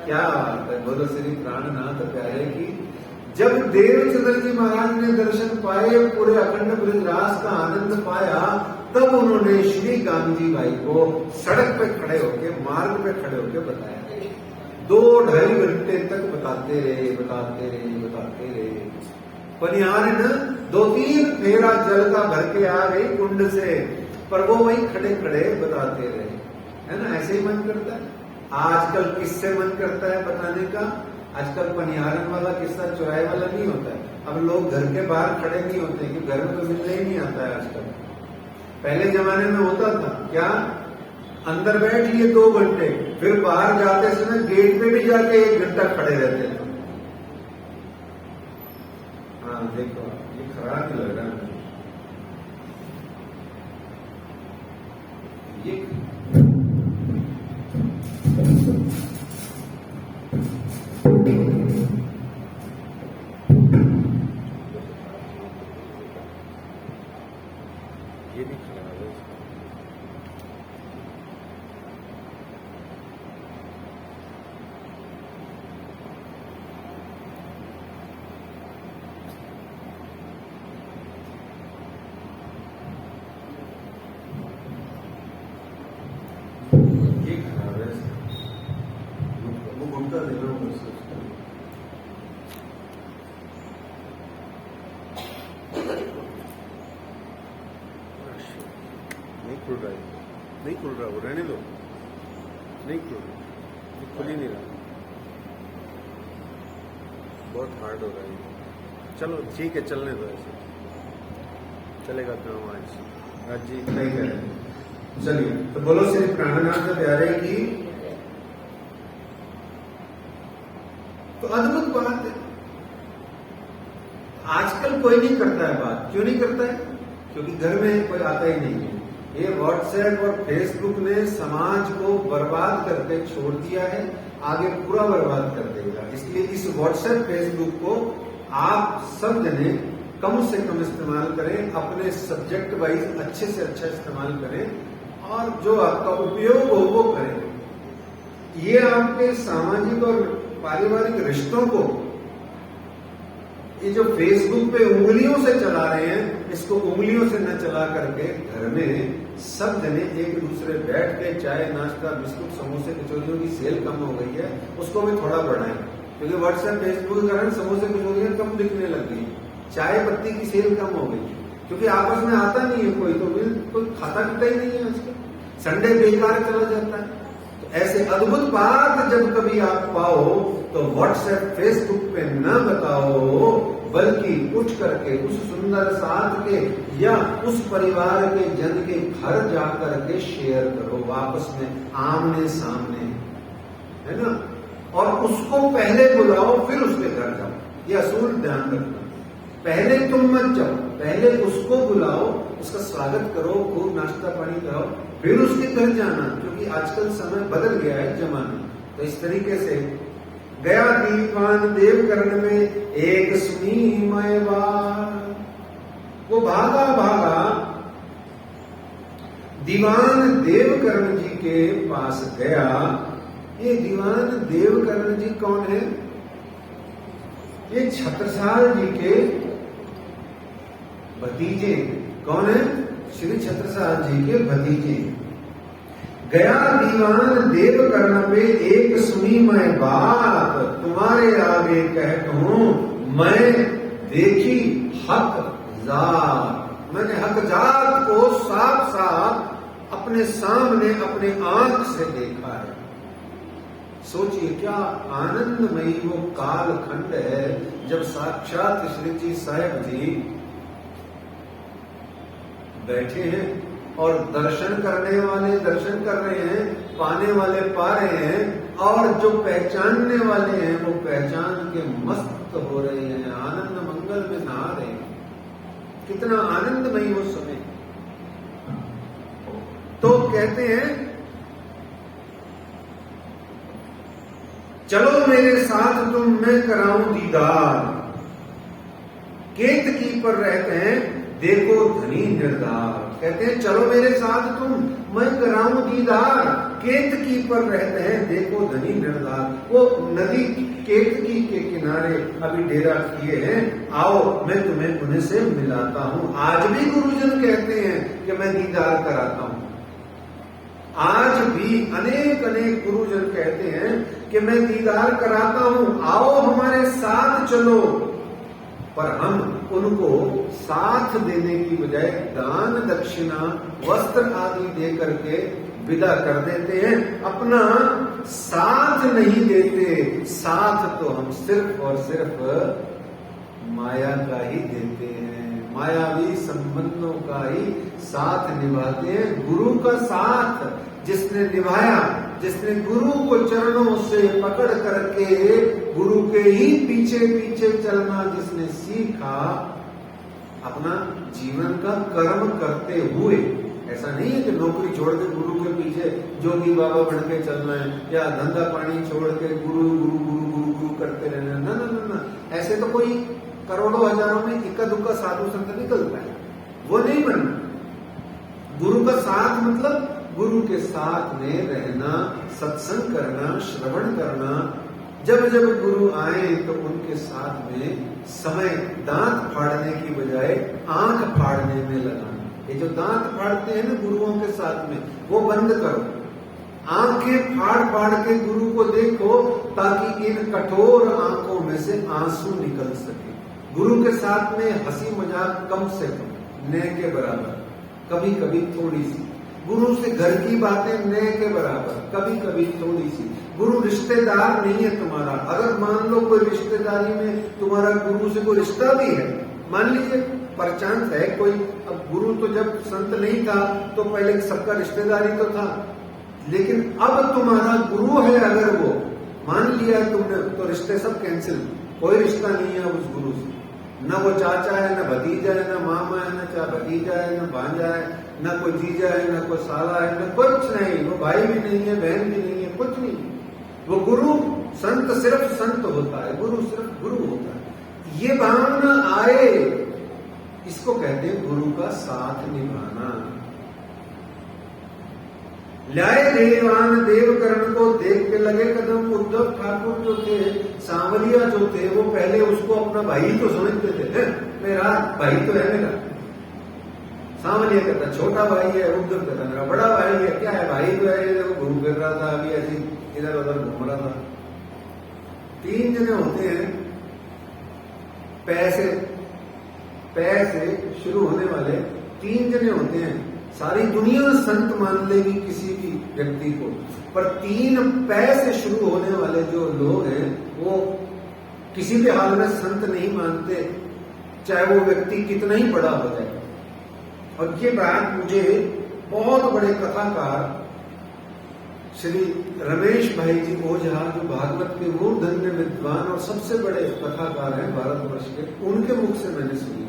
क्या बात है, बोलो श्री प्राणनाथ प्यारे की। जब देवचंद्र जी महाराज ने दर्शन पाए, पूरे अखंड ब्रजराज का आनंद पाया, तब उन्होंने श्री गांधी भाई को सड़क पे खड़े होके, मार्ग पे खड़े होके बताया। 2-2.5 घंटे तक बताते रहे। पनियारन 2-3 फेरा जल का भर के आ गई कुंड से, पर वो वहीं खड़े खड़े बताते रहे, है ना। ऐसे ही मन करता है। आजकल किससे मन करता है बताने का? आजकल पनियारन वाला किस्सा चौराहे वाला नहीं होता है। अब लोग घर के बाहर खड़े नहीं होते कि घर में तो मिलने ही नहीं आता है आजकल। पहले जमाने में होता था क्या, अंदर बैठ लिए 2 घंटे, फिर बाहर जाते समय गेट पे भी जाके 1 घंटा खड़े रहते थे। हाँ देखो, ये खराब ही लग रहा है ये। ये भी खराब है। ये खराब है, वो घूमता देना मुझसे। नहीं खुल रहा है, नहीं खुल रहा, वो रहने दो, नहीं खुल रहा, ये खुल ही नहीं रहा, बहुत हार्ड हो रहा है। चलो ठीक है, चलने दो, ऐसे चलेगा काम आज जी नहीं करें। चलिए, तो बोलो श्री प्राणनाथ प्यारे की। तो अद्भुत बात है, आजकल कोई नहीं करता है बात। क्यों नहीं करता है? क्योंकि घर में कोई आता ही नहीं है। ये व्हाट्सएप और फेसबुक ने समाज को बर्बाद करके छोड़ दिया है, आगे पूरा बर्बाद कर देगा। इसलिए इस व्हाट्सएप फेसबुक को आप सब जने कम से कम इस्तेमाल करें, अपने सब्जेक्ट वाइज अच्छे से अच्छा इस्तेमाल करें, और जो आपका उपयोग हो वो करें। ये आपके सामाजिक और पारिवारिक रिश्तों को, ये जो फेसबुक पे उंगलियों से चला रहे हैं, इसको उंगलियों से न चला करके घर में सब जने एक दूसरे बैठ के चाय नाश्ता बिस्कुट समोसे कचौरियों की सेल कम हो गई है, उसको भी थोड़ा बढ़ाएं। क्योंकि व्हाट्सएप फेसबुक के कारण समोसे कचौरियां कम दिखने लग गई, चाय पत्ती की सेल कम हो गई, क्योंकि आपस में आता नहीं है कोई, तो कोई खाता पीता ही नहीं है आजकल, संडे बेकार चला जाता है। तो ऐसे अद्भुत बात जब कभी आप पाओ तो व्हाट्सएप फेसबुक पे न बताओ, बल्कि उठ करके उस सुंदर साथ के या उस परिवार के जन के घर जाकर के शेयर करो, आपस में आमने सामने, है ना। और उसको पहले बुलाओ फिर उसके घर जाओ, ये असूल ध्यान रखना। पहले तुम मत जाओ, पहले उसको बुलाओ, उसका स्वागत करो, खूब नाश्ता पानी कराओ, फिर उसके घर जाना, क्योंकि आजकल समय बदल गया है जमाना। तो इस तरीके से गया दीवान देवकर्ण में एक सुनी मैं बात, वो भागा भागा दीवान देवकर्ण जी के पास गया। ये दीवान देवकर्ण जी कौन है? ये छत्रसाल जी के भतीजे। कौन है? श्री छत्रसाल जी के भतीजे। गया दीवान देवकर्ण पे एक सुनी मैं बात, तुम्हारे आगे कहता हूं मैं देखी हक जात। मैंने हक जात को साफ साफ अपने सामने अपने आंख से देखा है। सोचिए क्या आनंदमयी वो कालखंड है जब साक्षात श्री जी साहब जी बैठे हैं और दर्शन करने वाले दर्शन कर रहे हैं, पाने वाले पा रहे हैं, और जो पहचानने वाले हैं वो पहचान के मस्त हो रहे हैं, आनंद मंगल में नहा रहे हैं। कितना आनंदमयी वो समय। तो कहते हैं चलो मेरे साथ तुम, मैं कराऊं दीदार। केतकी पर रहते हैं देखो धनी निर्धार। कहते हैं चलो मेरे साथ तुम, मैं कराऊं दीदार। केतकी पर रहते हैं देखो धनी निर्धार। वो नदी केतकी के किनारे अभी डेरा किए हैं, आओ मैं तुम्हें उन्हें से मिलाता हूं। आज भी गुरुजन कहते हैं कि मैं दीदार कराता हूं। आज भी अनेक अनेक गुरुजन कहते हैं कि मैं दीदार कराता हूं, आओ हमारे साथ चलो। पर हम उनको साथ देने की बजाय दान दक्षिणा वस्त्र आदि दे करके विदा कर देते हैं, अपना साथ नहीं देते। साथ तो हम सिर्फ और सिर्फ माया का ही देते हैं, मायावी संबंधों का ही साथ निभाते हैं। गुरु का साथ जिसने निभाया, जिसने गुरु को चरणों से पकड़ करके गुरु के ही पीछे पीछे चलना जिसने सीखा, अपना जीवन का कर्म करते हुए, ऐसा नहीं है कि नौकरी छोड़ के गुरु के पीछे जोगी बाबा बन के चलना है, या धंधा पानी छोड़ के गुरु गुरु गुरु गुरु गुरु करते रहना। ना ना ना, ऐसे तो कोई करोड़ों हजारों में इक्का दुक्का साधु संत निकलता है, वो नहीं बनना। गुरु का साथ मतलब गुरु के साथ में रहना, सत्संग करना, श्रवण करना। जब जब गुरु आए तो उनके साथ में समय दांत फाड़ने की बजाय आंख फाड़ने में लगाना। ये जो दांत फाड़ते हैं ना गुरुओं के साथ में, वो बंद करो। आंखें फाड़ फाड़ के गुरु को देखो, ताकि इन कठोर आंखों में से आंसू निकल सके। गुरु के साथ में हंसी मजाक कम से कम, न के बराबर, कभी कभी थोड़ी सी। गुरु से घर की बातें न के बराबर, कभी कभी थोड़ी सी। गुरु रिश्तेदार नहीं है तुम्हारा। अगर मान लो कोई रिश्तेदारी में तुम्हारा गुरु से कोई रिश्ता भी है, मान लीजिए परचांस है कोई, अब गुरु तो जब संत नहीं था तो पहले सबका रिश्तेदारी तो था, लेकिन अब तुम्हारा गुरु है, अगर वो मान लिया तुमने, तो रिश्ते सब कैंसिल। कोई रिश्ता नहीं है उस गुरु से, न वो चाचा है, न भतीजा है, न मामा है, न भतीजा है, न भांजा है, न कोई जीजा है, न कोई साला है, न कुछ नहीं। वो भाई भी नहीं है, बहन भी नहीं है, कुछ नहीं। वो गुरु संत सिर्फ संत होता है, गुरु सिर्फ गुरु होता है। ये भावना आए, इसको कहते हैं गुरु का साथ निभाना। ल्याए देवान देवकरण को देख के लगे कदम। उद्धव ठाकुर जो थे, सांवलिया जो थे, वो पहले उसको अपना भाई तो समझते थे, मेरा भाई तो है मेरा। सांवलिया कहता छोटा भाई है, उद्धव कहता मेरा बड़ा भाई है। क्या है, भाई तो है, ये घूम फिर रहा था, अभी ऐसे इधर उधर घूम रहा था। तीन जने होते हैं, पैसे पैसे शुरू होने वाले तीन जने होते हैं। सारी दुनिया संत मान लेगी किसी भी व्यक्ति को, पर तीन पैसे शुरू होने वाले जो लोग हैं वो किसी भी हाल में संत नहीं मानते, चाहे वो व्यक्ति कितना ही बड़ा हो जाए। और ये बात मुझे बहुत बड़े कथाकार श्री रमेश भाई जी ओझा, जो भागवत के मूर्धन्य विद्वान और सबसे बड़े कथाकार हैं भारतवर्ष के, उनके मुख से मैंने सुनी।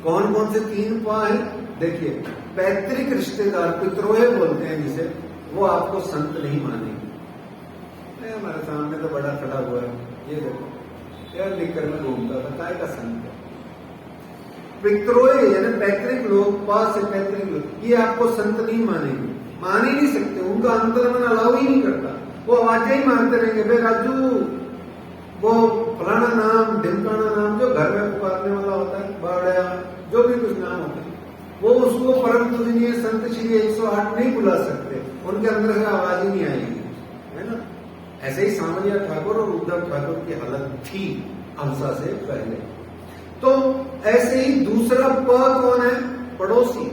कौन कौन से तीन पा है देखिए। पैतृक रिश्तेदार, पितरोए बोलते हैं जिसे, वो आपको संत नहीं मानेंगे। हमारे सामने तो बड़ा खड़ा हुआ है, ये देखो यार लिखकर में घूमता था, काय का संत है। पितरोए यानी पैतृक लोग, पास से पैतृक लोग, ये आपको संत नहीं मानेंगे, मान ही नहीं सकते। उनका अंतर मन अलाउ ही नहीं करता। वो आवाजें ही मारते रहेंगे, बे राजू, वो फलाना नाम, ढिमकाना नाम, जो घर में पुकारने वाला होता है, बाड़ा, जो भी कुछ नाम होता है, वो उसको परम पूजनीय संत श्री 108 नहीं बुला सकते। उनके अंदर से आवाज ही नहीं आएगी, है ना। ऐसे ही सांवलिया ठाकुर और उद्धव ठाकुर की हालत थी हमसा से पहले। तो ऐसे ही दूसरा प कौन है, पड़ोसी।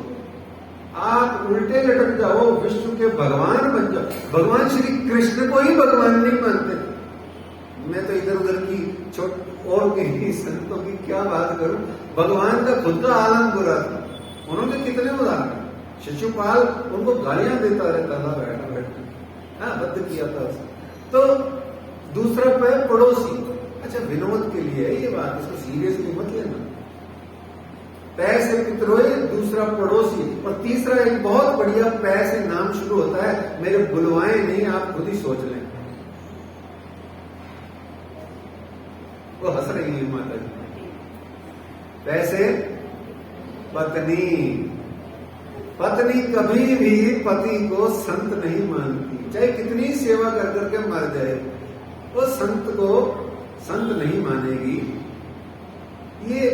आप उल्टे लटक जाओ, विश्व के भगवान बन जाओ। भगवान श्री कृष्ण को ही भगवान नहीं मानते। मैं तो इधर उधर की और कहीं संतों की क्या बात करूं। भगवान का खुद का आलम बुरा था। उन्होंने कितने उदाहरण, शिशुपाल उनको गालियां देता रहता था बैठा बैठा, हाँ बद्ध किया था उसने। तो दूसरा पे पड़ोसी, अच्छा विनोद के लिए है ये बात, इसको सीरियसली मत लेना। पैसे पितरोए, दूसरा पड़ोसी, और तीसरा एक बहुत बढ़िया पैसे नाम शुरू होता है, मेरे बुलवाए नहीं, आप खुद ही सोच लें। वो हंस रही है माता जी। पैसे पत्नी, पत्नी कभी भी पति को संत नहीं मानती, चाहे कितनी सेवा कर करके मर जाए, वो संत को संत नहीं मानेगी। ये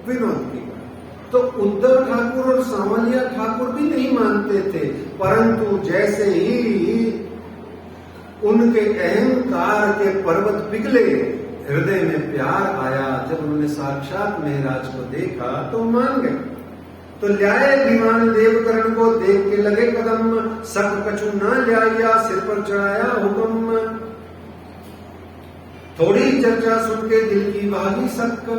विनोद की बात। तो उद्धव ठाकुर और सांवलिया ठाकुर भी नहीं मानते थे, परंतु जैसे ही उनके अहंकार के पर्वत पिघले, हृदय में प्यार आया। जब उन्होंने साक्षात महराज को देखा तो मान गए। तो ल्याए दीवान देवकरण को, देख के लगे कदम, सक कछु ना लिया, सिर पर चढ़ाया हुक्म। थोड़ी चर्चा सुन के दिल की भागी सक,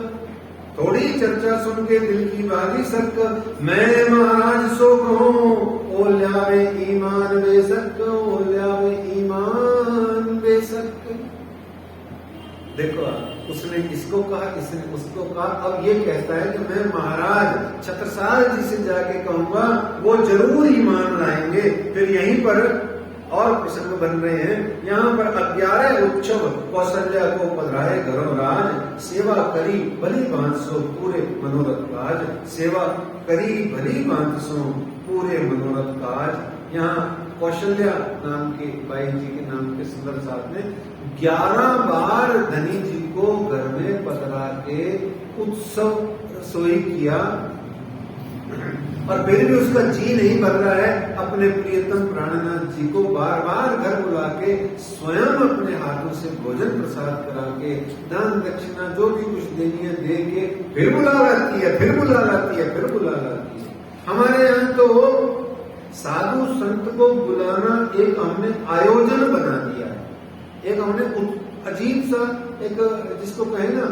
थोड़ी चर्चा सुन के दिल की भागी सक, मैं महाराज सो कहूं, ओ ल्यावे ईमान बेशक, ओ ल्यावे ईमान बेशक। देखो उसने इसको कहा, इसने उसको कहा। अब ये कहता है कि मैं महाराज छत्रसाल जी से जाके कहूंगा, वो जरूर ईमान लाएंगे। फिर यहीं पर और प्रसंग बन रहे हैं। यहाँ पर 11 उत्सव कौशल्या को पधराए घरों राज, सेवा करी भली भांत सो पूरे मनोरथ काज, सेवा करी भली भांत सो पूरे मनोरथ काज। यहाँ कौशल्या नाम के बाई जी के नाम के सुंदर साथ में 11 बार धनी जी को घर में पधरा के उत्सव सोई किया, और फिर भी उसका जी नहीं भर रहा है। अपने प्रियतम प्राणनाथ जी को बार बार घर बुला के स्वयं अपने हाथों से भोजन प्रसाद करा के, दान दक्षिणा जो भी कुछ देनी है दे के फिर बुला लाती है, फिर बुला लाती है, फिर बुला लाती है। हमारे यहाँ तो साधु संत को बुलाना एक हमने आयोजन बना दिया है, एक हमने अजीब सा एक जिसको कहे ना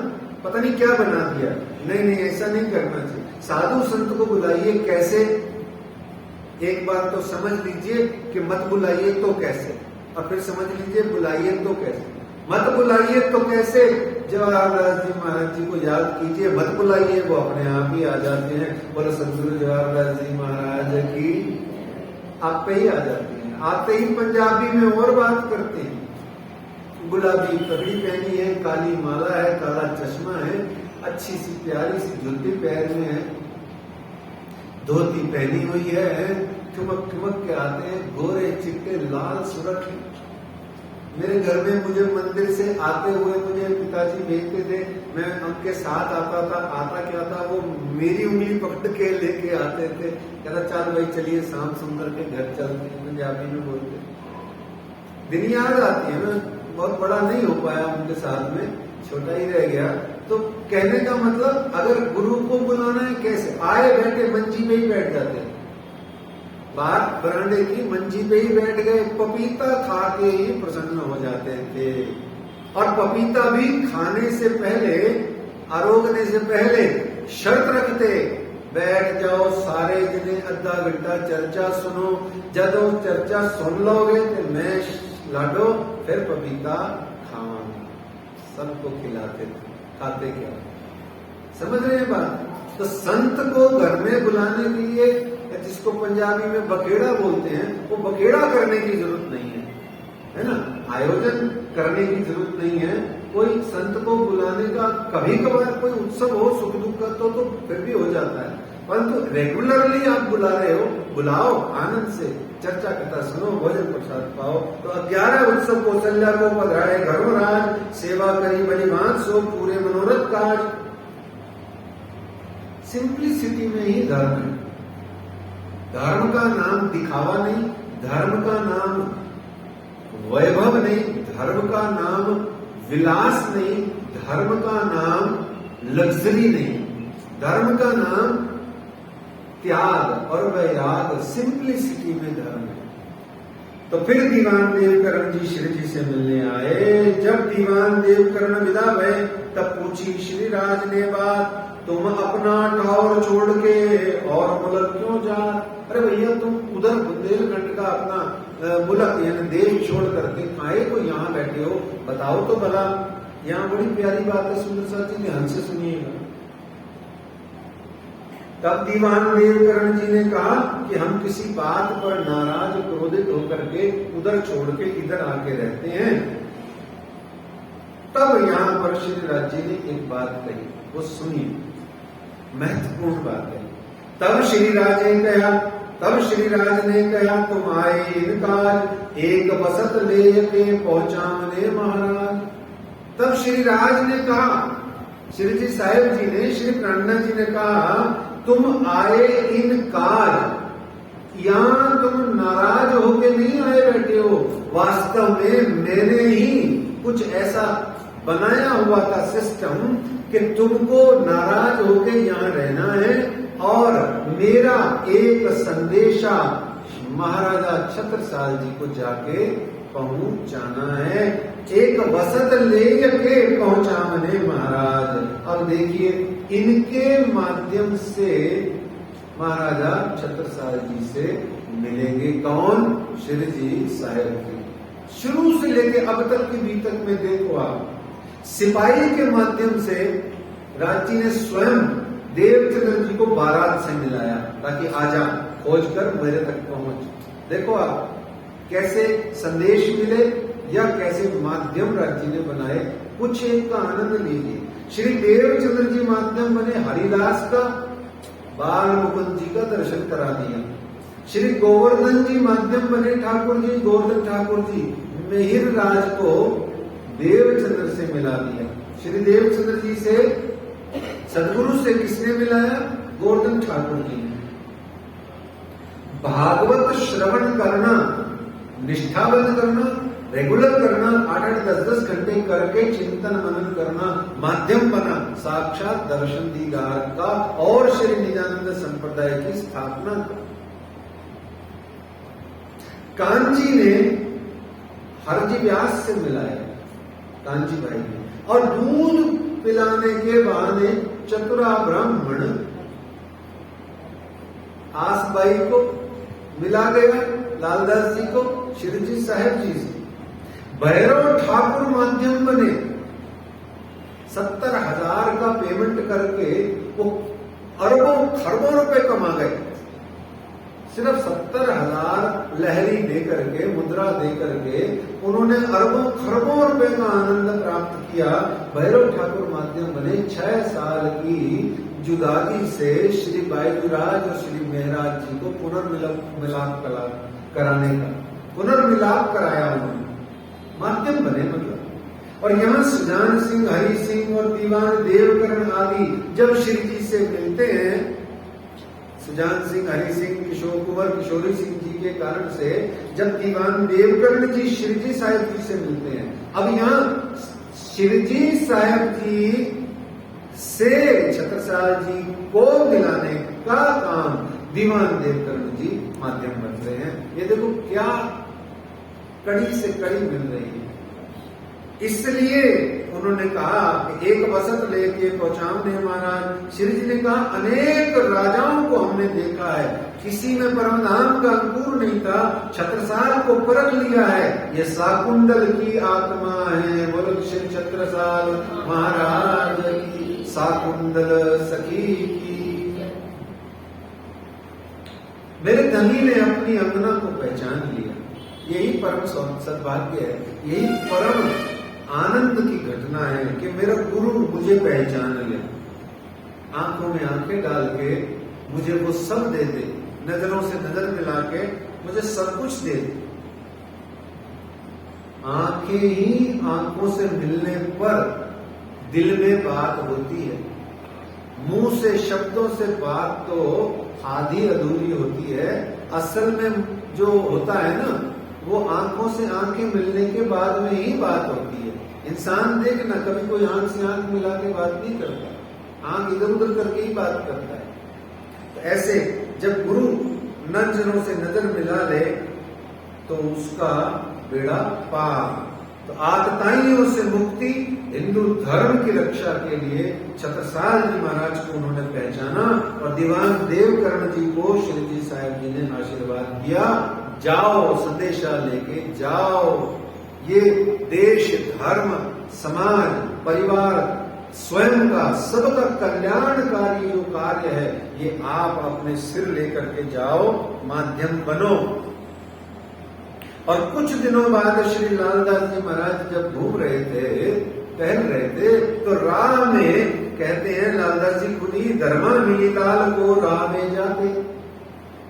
पता नहीं क्या बना दिया। नहीं नहीं, ऐसा नहीं करना चाहिए। साधु संत को बुलाइए कैसे, एक बार तो समझ लीजिए कि मत बुलाइए तो कैसे, और फिर समझ लीजिए बुलाइए तो कैसे। मत बुलाइए तो कैसे, जवाहरलाल जी महाराज जी को याद कीजिए, मत बुलाइए वो अपने आप ही आ जाते हैं। बोलो सतगुरु जवाहरलाल जी महाराज की, आप पे ही आ जाते हैं। आते ही पंजाबी में और बात करते हैं। गुलाबी पगड़ी पहनी है, काली माला है, काला चश्मा है, अच्छी सी प्यारी सी जूती पैर में है, धोती पहनी हुई है, ठुमक ठुमक के आते हैं, गोरे चिट्टे लाल सुरख। मेरे घर में मुझे मंदिर से आते हुए मुझे पिताजी भेजते थे, मैं उनके साथ आता था। आता क्या था, वो मेरी उंगली पकड़ के लेके आते थे, कहता चल भाई चलिए शाम सुंदर के घर चलते हैं, पंजाबी में बोलते। दिन याद आती है ना, बहुत बड़ा नहीं हो पाया उनके साथ में, छोटा ही रह गया। तो कहने का मतलब अगर गुरु को बुलाना है कैसे, आए बैठे मंजी पे ही बैठ जाते, बात बरामदे की मंजी पे ही बैठ गए, पपीता खा के ही प्रसन्न हो जाते थे। और पपीता भी खाने से पहले, आरोगने से पहले शर्त रखते, बैठ जाओ सारे जने आधा घंटा चर्चा सुनो, जब चर्चा सुन लोगे तो मैं लाडो फिर पपीता खावांगा। सबको खिलाते थे, खाते क्या, समझ रहे हैं बात। तो संत को घर में बुलाने के लिए, जिसको पंजाबी में बखेड़ा बोलते हैं, वो बखेड़ा करने की जरूरत नहीं है ना, आयोजन करने की जरूरत नहीं है। कोई संत को बुलाने का कभी कभार कोई उत्सव हो, सुख दुख का तो फिर भी हो जाता है, परंतु रेगुलरली आप बुला रहे हो, बुलाओ आनंद से, चर्चा कथा सुनो, भोजन प्रसाद पाओ। तो 11 उत्सव कौशल्या को पधराए घरों राज, सेवा करी बड़ी भांत सो पूरे मनोरथ काज। सिंप्लिसिटी में ही धर्म है। धर्म का नाम दिखावा नहीं, धर्म का नाम वैभव नहीं, धर्म का नाम विलास नहीं, धर्म का नाम लग्जरी नहीं, धर्म का नाम त्याग और वैराग, सिंप्लिसिटी में धर्म है। तो फिर दीवान देवकरण जी श्री जी से मिलने आए। जब दीवान देवकरण विदा भये तब पूछी श्री राज ने बात, तुम अपना ठौर छोड़ के और मुल्क क्यों जा। अरे भैया तुम उधर बुंदेलखंड का अपना मुल्क यानी देश छोड़ करके आए तो यहाँ बैठे हो, बताओ तो भला। यहाँ बड़ी प्यारी बात है, सुंदर सा जी, ध्यान से सुनिएगा। तब दीवान देवकरण जी ने कहा कि हम किसी बात पर नाराज क्रोधित होकर के उधर छोड़ के इधर आके रहते हैं। तब यहाँ पर श्री राज जी ने एक बात कही, वो सुनिए, महत्वपूर्ण बात है। तब श्री राज ने कहा तुम आए इनकाज, एक बसत ले के पहुंचामने महाराज। तब श्री राज ने कहा, श्री जी साहेब जी ने, श्री प्राणनाथ जी ने कहा तुम आए इन काज, यहां तुम नाराज होके नहीं आए बैठे हो, वास्तव में मैंने ही कुछ ऐसा बनाया हुआ था सिस्टम कि तुमको नाराज होके यहाँ रहना है और मेरा एक संदेशा महाराजा छत्रसाल जी को जाके पहुंचाना है। एक वसत ले के पहुंचा मने महाराज। अब देखिए इनके माध्यम से महाराजा छत्रसाल जी से मिलेंगे कौन? श्री जी साहेब जी। शुरू से लेके अब तक की बीतक में देखो आप, सिपाही के माध्यम से राज जी ने स्वयं देवचंद्र जी को बारात से मिलाया ताकि आजा खोज कर मेरे तक पहुंच। देखो आप कैसे संदेश मिले या कैसे माध्यम राज जी ने बनाए, कुछ एक का आनंद लीजिए। श्री देवचंद्र जी माध्यम बने हरिदास का, बाल मुकुंद जी का दर्शन करा दिया। श्री गोवर्धन जी माध्यम बने ठाकुर जी, गोवर्धन ठाकुर जी मिहिर राज को देवचंद्र से मिला दिया। श्री देवचंद्र जी से सदगुरु से किसने मिलाया? गोवर्धन ठाकुर जी ने। भागवत श्रवण करना, निष्ठाबद्ध करना, रेगुलर करना, 8-8, 10-10 घंटे करके चिंतन मनन करना माध्यम बना साक्षात दर्शन दीदार का और श्री निजानंद संप्रदाय की स्थापना का। कांची ने हरजी व्यास से मिलाया, कांची भाई ने, और दूध पिलाने के बहाने चतुरा ब्राह्मण आसबाई को मिला गया, लालदास जी को श्री जी साहेब जी से। भैरव ठाकुर माध्यम बने, 70,000 का पेमेंट करके वो अरबों खरबों रुपए कमा गए। सिर्फ 70,000 लहरी दे करके, मुद्रा दे करके उन्होंने अरबों खरबों रुपए का आनंद प्राप्त किया। भैरव ठाकुर माध्यम बने 6 साल की जुदाई से श्री बायजूराज और श्री मेहराज जी को पुनर्मिलाप कराने का, पुनर्मिलाप कराया उन्होंने, माध्यम बने मतलब। और यहाँ सुजान सिंह, हरि सिंह और दीवान देवकरण आदि जब श्री जी से मिलते हैं, सुजान सिंह, हरि सिंह, किशोर कुंवर, किशोरी सिंह जी के कारण से जब दीवान देवकर्ण जी श्री जी साहेब जी से मिलते हैं, अब यहाँ श्री जी साहेब जी से छत्रसाल जी को मिलाने का काम दीवान देवकर्ण जी माध्यम बन रहे हैं। ये देखो क्या कड़ी से कड़ी मिल रही है। इसलिए उन्होंने कहा कि एक वसत लेके पहुंचाने महाराज। श्री जी ने कहा अनेक राजाओं को हमने देखा है, किसी में परमधाम का अंकुर नहीं था, छत्रसाल को परख लिया है। ये साकुंडल की आत्मा है, बोलो श्री छत्रसाल महाराज की, साकुंडल सखी की। मेरे धनी ने अपनी अंगना को पहचान लिया, यही परम सद्भाग्य है, यही परम आनंद की घटना है कि मेरा गुरु मुझे पहचान ले, आंखों में आंखें डाल के मुझे वो सब दे दे, नजरों से नजर मिला के मुझे सब कुछ दे दे। आंखें ही आंखों से मिलने पर दिल में बात होती है, मुंह से शब्दों से बात तो आधी अधूरी होती है। असल में जो होता है ना, वो आंखों से आंखें मिलने के बाद में ही बात होती है। इंसान देखना कभी कोई आंख से आंख मिला के बात नहीं करता, आंख इधर उधर करके ही बात करता है। तो ऐसे जब गुरु नजरों से नजर मिला ले तो उसका बेड़ा पार। तो आतताइयों से मुक्ति, हिंदू धर्म की रक्षा के लिए छत्रसाल जी महाराज को उन्होंने पहचाना और दीवान देवकर्ण जी को श्री जी साहेब जी ने आशीर्वाद दिया, जाओ संदेशा लेके जाओ। ये देश, धर्म, समाज, परिवार, स्वयं का, सबका कल्याणकारी जो कार्य है, ये आप अपने सिर लेकर के जाओ, माध्यम बनो। और कुछ दिनों बाद श्री लालदास जी महाराज जब घूम रहे थे, टहल रहे थे, तो राह में कहते हैं लालदास जी खुद ही, धर्मा मिली लाल को राह में जाते।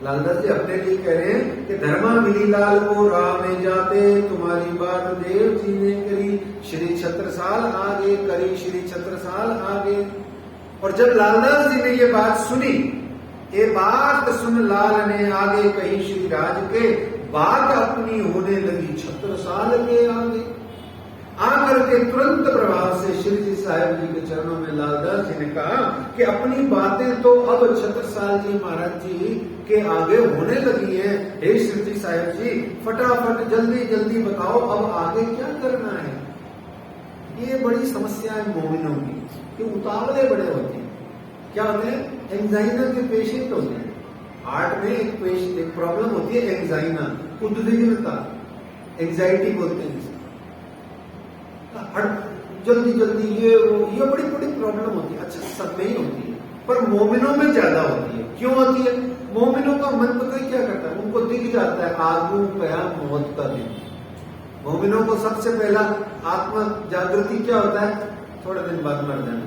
लालदास जी अपने लिए कह रहे हैं कि धर्मा मिली लाल को राह में जाते, तुम्हारी बात देव जी ने करी, श्री छत्रसाल आगे करी, श्री छत्रसाल आगे। और जब लालदास जी ने ये बात सुनी, ये बात सुन लाल ने आगे कही श्री राज के, बात अपनी होने लगी छत्रसाल के आगे। आकर के तुरंत प्रभाव से श्री जी साहिब जी के चरणों में लालदास जी ने कहा कि अपनी बातें तो अब छत्रसाल जी महाराज जी के आगे होने लगी है। हे श्री जी साहिब जी, फटाफट जल्दी जल्दी बताओ अब आगे क्या करना है। ये बड़ी समस्या है मोमिनों की कि उतावले बड़े होते हैं। क्या होते हैं? एंजाइना के पेशेंट होते हैं। हार्ट में एक प्रॉब्लम होती है एंजाइना, उद्विग्नता, एंजाइटी बोलते हैं जिसे। जल्दी जल्दी ये बड़ी बड़ी प्रॉब्लम होती है। अच्छा, सब में ही होती है पर मोमिनों में ज्यादा होती है। क्यों होती है? मोमिनों का मन पता है क्या करता है? उनको दिख जाता है आगू गया मौत का दिन। मोमिनों को सबसे पहला आत्मा जागृति क्या होता है? थोड़े दिन बाद मर जाना।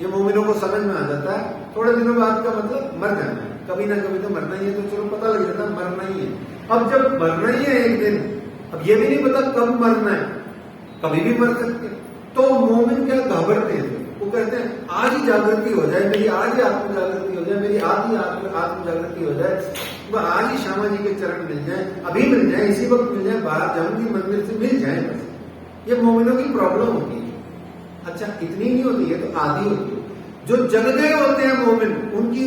ये मोमिनों को समझ में आ जाता है। थोड़े दिनों बाद का मतलब मर जाना है, कभी ना कभी तो मरना ही है, तो चलो पता लग जाता है मरना ही है। अब जब मरना ही है एक दिन, अब ये भी नहीं पता कब मरना है, कभी भी मर सकते। तो मोमिन क्या घबरते हैं? वो कहते हैं आज ही जागृति हो जाए मेरी, आज ही आत्म जागृति हो जाए मेरी, आज ही आत्म जागृति हो जाए, वह आज ही श्यामा जी के चरण मिल जाए, अभी मिल जाए, इसी वक्त मिल जाए, बाहर जाऊंगी मंदिर से मिल जाए बस। ये मोमिनों की प्रॉब्लम होती है। अच्छा, इतनी नहीं होती है तो आधी होती है। जो जग गए होते हैं मोमिन, उनकी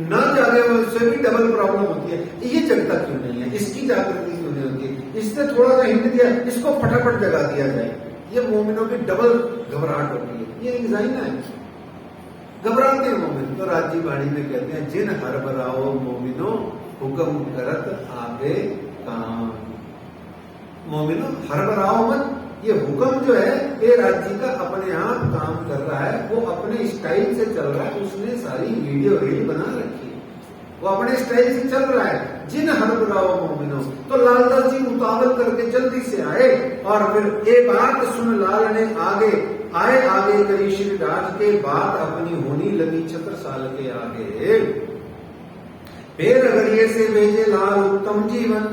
न जागे उससे भी डबल प्रॉब्लम होती है। ये जगता क्यों नहीं है, इसकी जागृति क्यों नहीं होती है, इसने थोड़ा सा हिंट दिया, इसको फटाफट जगा दिया जाए। ये मोमिनों की डबल घबराहट होती है। ये एंजाइना है, घबराते हैं मोमिन। तो राजी वाणी में कहते हैं जिन हर बराओ मोमिनो हुक्म करत आगे काम। मोमिनो हर बराओ मत, ये हुक्म जो है ये राज्य का अपने आप काम कर रहा है, वो अपने स्टाइल से चल रहा है। उसने सारी वीडियो रील बना रखी है, वो अपने स्टाइल से चल रहा है। जिन हर बुलाओ मोमिनो, तो लालदास जी उतावल करके जल्दी से आए और फिर एक बात सुन लाल ने आगे करी श्री राज के, बात अपनी होनी लगी छत्रसाल के आगे। फिर अगरिये से भेजे लाल उत्तम जीवन।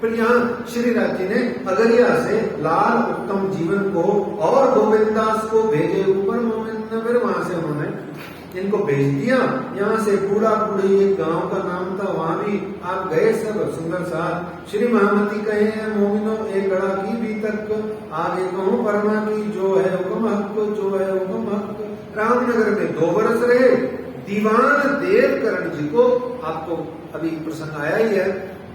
फिर यहाँ श्री राज जी ने अगरिया से लाल उत्तम जीवन को और गोविंदास को भेजे ऊपर मोमिन। फिर वहां से उन्होंने इनको भेज दिया। यहाँ से बूढ़ा बूढ़ी एक गांव का नाम था, वहां भी आप गए सब सुंदर साथ। श्री महामती कहे हैं मोमिनो एक गड़ा की भी तक, आगे कहूँ परमा की जो है हुक्म हक, जो है हुक्म हक। रामनगर में 2 वर्ष रहे। दीवान देवकरण जी को, आपको अभी प्रसंग आया ही है,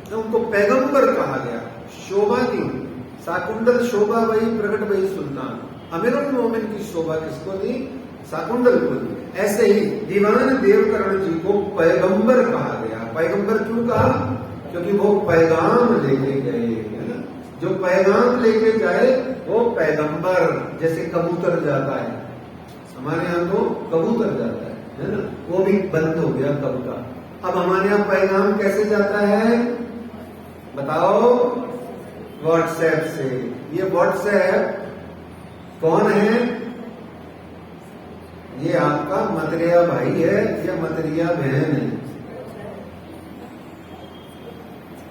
तो उनको पैगंबर कहा गया। शोभा की साकुंडल शोभा वही प्रकट वही सुल्तान। अमीरुल मोमिन की शोभा किसको दी? साकुंडल को दी। ऐसे ही दीवान देवकरण जी को पैगंबर कहा गया। पैगंबर क्यों कहा? क्योंकि वो पैगाम लेके गए, है ना। जो पैगाम लेके जाए वो पैगंबर। जैसे कबूतर जाता है, हमारे यहाँ तो कबूतर जाता है ना, वो भी बंद हो गया कब का। अब हमारे यहाँ पैगाम कैसे जाता है बताओ? व्हाट्सएप से। ये व्हाट्सएप कौन है? ये आपका मतरिया भाई है या मतरिया बहन है।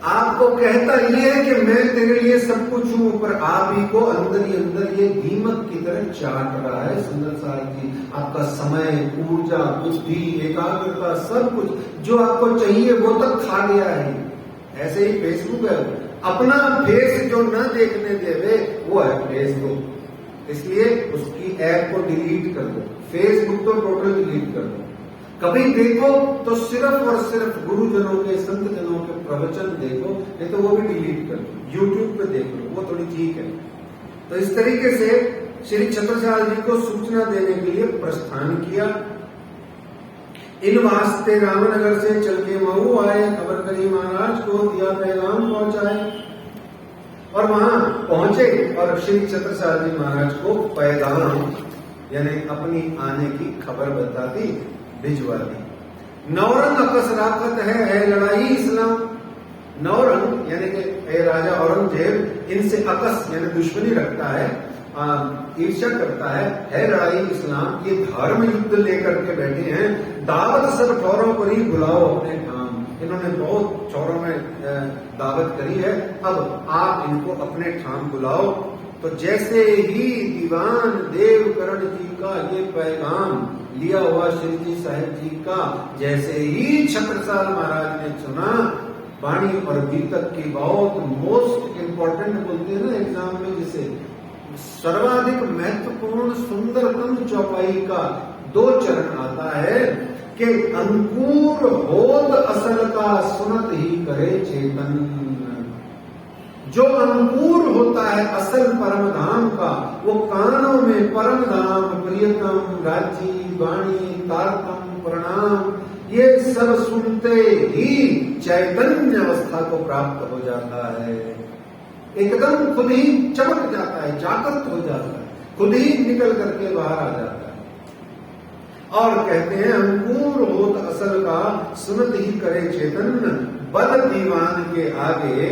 आपको कहता ये है कि मैं तेरे लिए सब कुछ हूं, पर आप ही को अंदर ही अंदर ये दीमक की तरह चाट रहा है। सुंदर साहिब जी, आपका समय, ऊर्जा, बुद्धि, एकाग्रता, सब कुछ जो आपको चाहिए वो तक खा गया है। ऐसे ही फेसबुक है, अपना फेस जो न देखने देवे वो है फेसबुक। इसलिए उसकी ऐप को डिलीट कर दो। फेसबुक तो टोटल डिलीट कर दो। कभी देखो तो सिर्फ और सिर्फ गुरुजनों के, संत जनों के प्रवचन देखो, नहीं तो वो भी डिलीट कर दो। यूट्यूब पे देख लो, वो थोड़ी ठीक है। तो इस तरीके से श्री छत्रसाल जी को सूचना देने के लिए प्रस्थान किया। इन वास्ते रामनगर से चल के मऊ आए, खबर करी महाराज को, दिया पैगाम पहुंचाए और वहां पहुंचे और श्री छत्रसाल जी महाराज को पैगाम यानी अपनी आने की खबर बता दी, भिजवा दी। नौरंग अकस राखत है लड़ाई इस्लाम। नौरंग यानी कि राजा औरंगजेब इनसे अकस यानी दुश्मनी रखता है, ईर्ष्या करता है लड़ाई इस्लाम। ये धर्म युद्ध लेकर के बैठे हैं। दावत सब ठौरों पर ही बुलाओ अपने ठाम। इन्होंने बहुत चौरों में दावत करी है, अब आप इनको अपने ठाम बुलाओ। तो जैसे ही दीवान देवकरण जी का ये पैगाम लिया हुआ श्री जी साहिब जी का जैसे ही छत्रसाल महाराज ने सुना, वाणी और गीतक की बहुत मोस्ट इंपॉर्टेंट बोलते हैं ना एग्जाम में, जिसे सर्वाधिक महत्वपूर्ण सुंदरतम चौपाई का 2 चरण आता है कि अंकुर होत असल का सुनत ही करे चेतन। जो अंकुर होता है असल परम धाम का, वो कानों में परम धाम, प्रियतम, राजी, वाणी, तारतम, प्रणाम, ये सब सुनते ही चैतन्य अवस्था को प्राप्त हो जाता है। एकदम खुद ही चमक जाता है, जागृत हो जाता है, खुद ही निकल करके बाहर आ जाता है। और कहते हैं अंकुर होत असल का सुनत ही करे चेतन, बल दीवान के आगे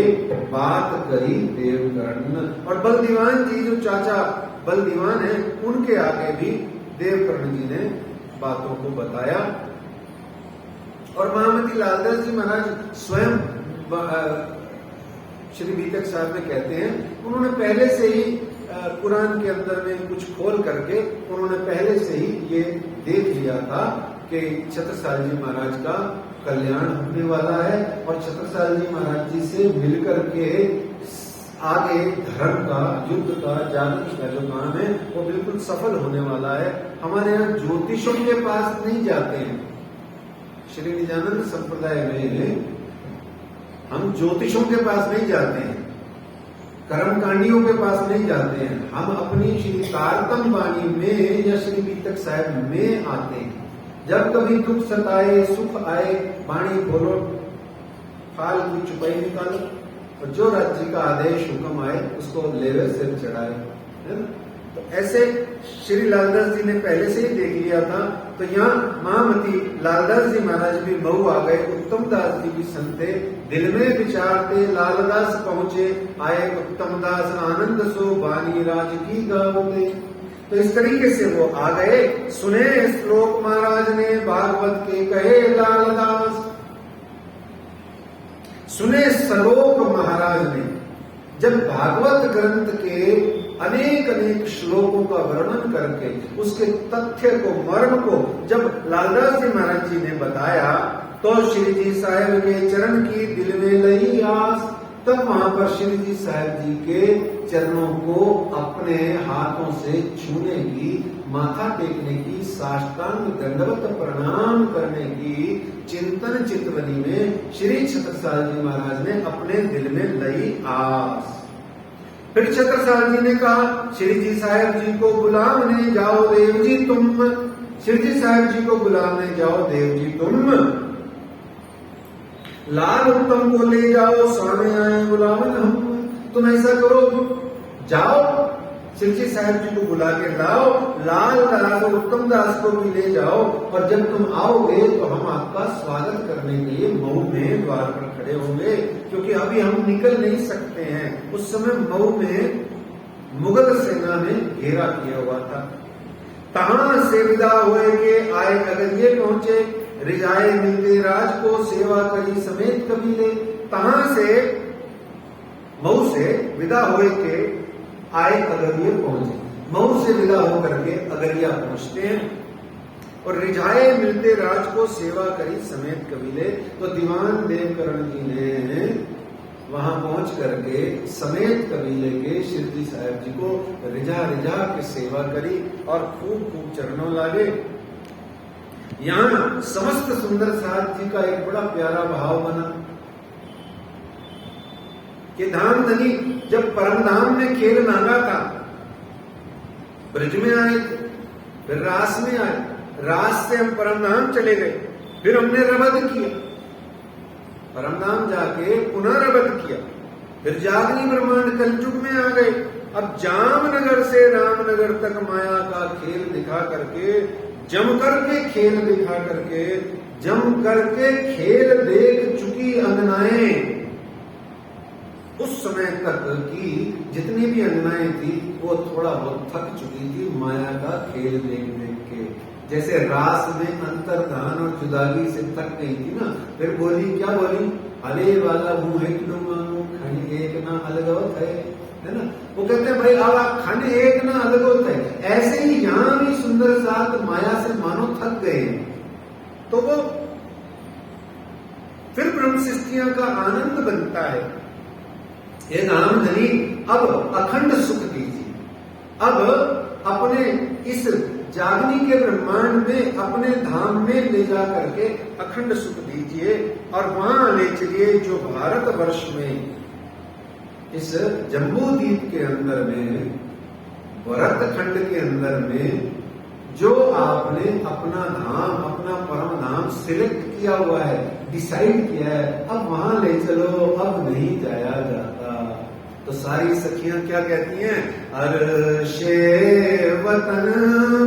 बात करी देवकर्ण। और बल दीवान जी जो चाचा बल दीवान है, उनके आगे भी देवकर्ण जी ने बातों को बताया। और महामती लालदास जी महाराज स्वयं श्री बीतक साहब में कहते हैं, उन्होंने पहले से ही कुरान के अंदर में कुछ खोल करके उन्होंने पहले से ही ये देख लिया था कि छत्रसाल जी महाराज का कल्याण होने वाला है और छत्रसाल जी महाराज जी से मिलकर के आगे धर्म का, युद्ध का, जागरण का जो काम है वो बिल्कुल सफल होने वाला है। हमारे यहाँ ज्योतिषों के पास नहीं जाते हैं। श्री निजानंद संप्रदाय में हम ज्योतिषों के पास नहीं जाते हैं, कर्मकांडियों के पास नहीं जाते हैं। हम अपनी श्री तारतम वाणी में या श्री बीतक साहब में आते हैं। जब कभी दुख सताए, सुख आए, वाणी खोलो, फाल की चुपाई निकालो और जो राज्य का आदेश हुक्म आए उसको लेवे सिर चढ़ाए, है ना। तो ऐसे श्री लालदास जी ने पहले से ही देख लिया था। तो यहाँ महामती लालदास जी महाराज भी मऊ आ गए, उत्तम दास जी भी संते, दिल में विचारते लालदास पहुंचे, आए उत्तम दास आनंद सो बानी राज की गावते। तो इस तरीके से वो आ गए। सुने श्लोक महाराज ने भागवत के कहे लालदास, सुने श्लोक महाराज ने जब भागवत ग्रंथ के अनेक अनेक श्लोकों का वर्णन करके उसके तथ्य को, मर्म को जब लालदास जी महाराज जी ने बताया, तो श्री जी साहब के चरण की दिल में लई आस। तब वहां पर श्री जी साहब जी के चरणों को अपने हाथों से छूने की, माथा टेकने की, साष्टांग दंडवत प्रणाम करने की चिंतन चितवनी में श्री छत्रसाल जी महाराज ने अपने दिल में लई आस। फिर छत्रसाल जी ने कहा, श्री जी साहब जी को बुलाने जाओ देव जी तुम, श्री जी साहब जी को बुलाने जाओ देव जी तुम, लाल उत्तम को ले जाओ, स्वामी आए बुलावन हम। तुम ऐसा करो, जाओ श्री जी साहब जी को बुला के लाओ, लाल दास और उत्तम दास को भी ले जाओ, और जब तुम आओगे तो हम आपका स्वागत करने के लिए मऊ में द्वार पर खड़े होंगे, क्योंकि अभी हम निकल नहीं सकते हैं। उस समय मऊ में मुगल सेना ने घेरा किया हुआ था। तहां से विदा हुए के आए अगर ये पहुंचे, रिजाए मिलते राज को सेवा करी समेत कबीले। तहां से मऊ से विदा हुए के आए अगरिया पहुंचे, मऊ से विदा होकर के अगरिया पहुंचते हैं। और रिझाए मिलते राज को सेवा करी समेत कबीले। तो दीवान देवकर्ण जी ने वहां पहुंच करके समेत कबीले के श्री जी साहब जी को रिझा रिझा के सेवा करी और खूब खूब चरणों लागे। यहाँ समस्त सुंदर साथ जी का एक बड़ा प्यारा भाव बना कि धाम धनी जब परमधाम में खेल मांगा था, ब्रज में आए थे, फिर रास में आए, रास से हम परमधाम चले गए, फिर हमने रबद किया, परमधाम जाके पुनः रबद किया, फिर जागनी ब्रह्मांड कलयुग में आ गए। अब जामनगर से रामनगर तक माया का खेल दिखा करके, जम करके खेल दिखा करके, जम करके खेल देख चुकी अंगनाएं, उस समय तक की जितनी भी अंगनाएं थी वो थोड़ा बहुत थक चुकी थी माया का खेल देख देख के। जैसे रास में अंतर्धान और जुदागी से थक गई थी ना, फिर बोली, क्या बोली, अले वाला मुंह है कि मानो खंड एक ना अलगवत है ना। वो कहते हैं भाई अब खंड एक ना अलगवत है। ऐसे ही यहाँ भी सुंदर साथ माया से मानो थक गए, तो वो फिर ब्रह्म सृष्टियां का आनंद बनता है। हे नाम धनी अब अखंड सुख दीजिए, अब अपने इस जागनी के ब्रह्मांड में अपने धाम में ले जा करके अखंड सुख दीजिए और वहां ले चलिए जो भारत वर्ष में इस जम्बू द्वीप के अंदर में भरत खंड के अंदर में जो आपने अपना धाम अपना परम धाम सिलेक्ट किया हुआ है, डिसाइड किया है, अब वहां ले चलो, अब नहीं जाया जाता। तो सारी सखियां क्या कहती हैं? अर्शे वतन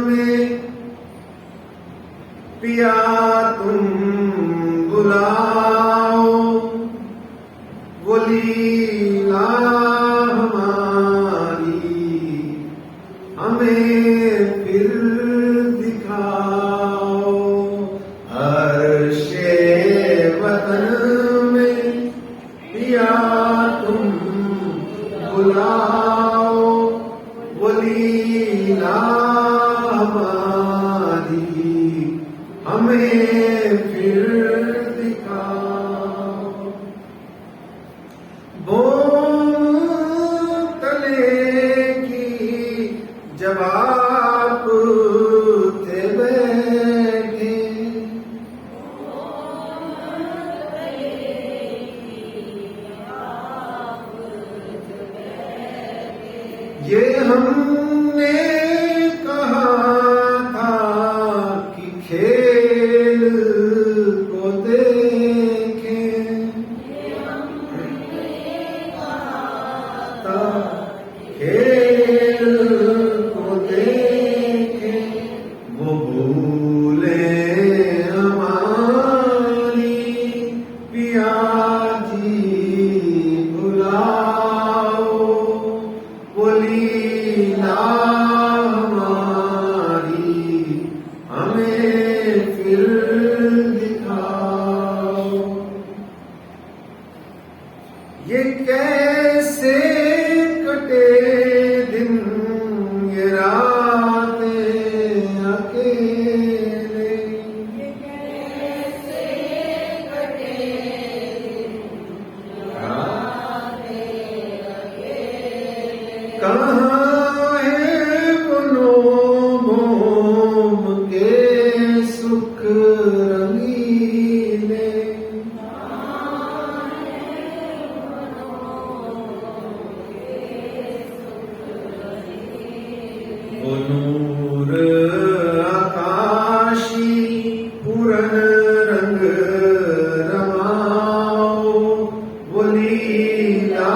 में पिया तुम बुलाओ, वो लीला हमारी हमें फिर दिखाओ। अर्शे वतन में पिया तुम बुलाओ, वो लीला हमारी हमें फिर दिखाओ। तले की जब आप थे बैठे, ये हमने कहा था कि खेल को देखें, खेल को देखें, वो भूले हमारी पिया जी बुलाओ, वो लीला हमारी हमें फिर दिखाओ। ये कैसे कटे दिन, ये रातें अकेले, ये कैसे कटे दिन, रातें अकेले। कहाँ है वो मोम के सुख रंगीले, वो नूर आकाशी पूरन रंग रमाओ, वो लीला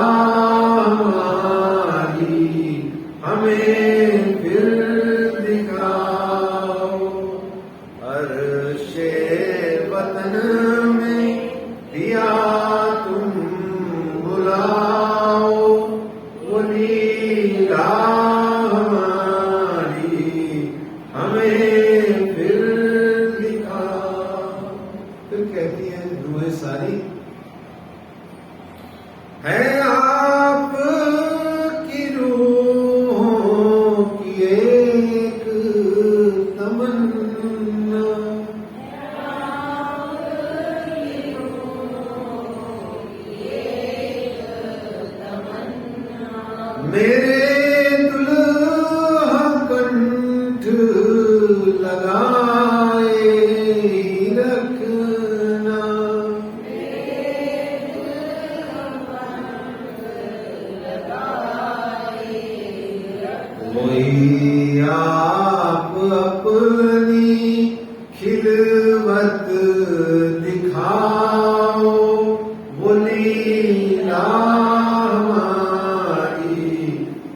हमारी हमें फिर दिखाओ। अर्शे वतन में पिया तुम बुलाओ, वो लीला हमारी हमें फिर दिखाओ। फिर कहती है रूहें सारी, है आप की रूहों की एक तमन्ना, मेरे दुल्हा कंठ लगाए रखना, वही आप अपनी खिलवत दिखाओ, वो लीला हमारी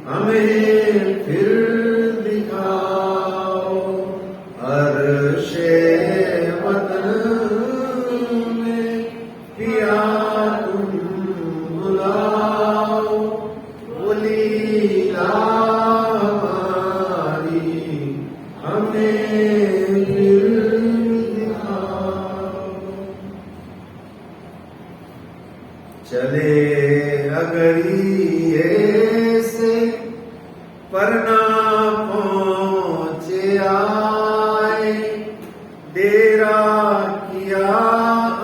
हमें फिर दिखाओ। अर्शे वतन में पिया तुम बुलाओ, वो लीला हमारी हमें फिर दिखाओ। चले अगरिये से पर ना पहुंचे आए, डेरा किया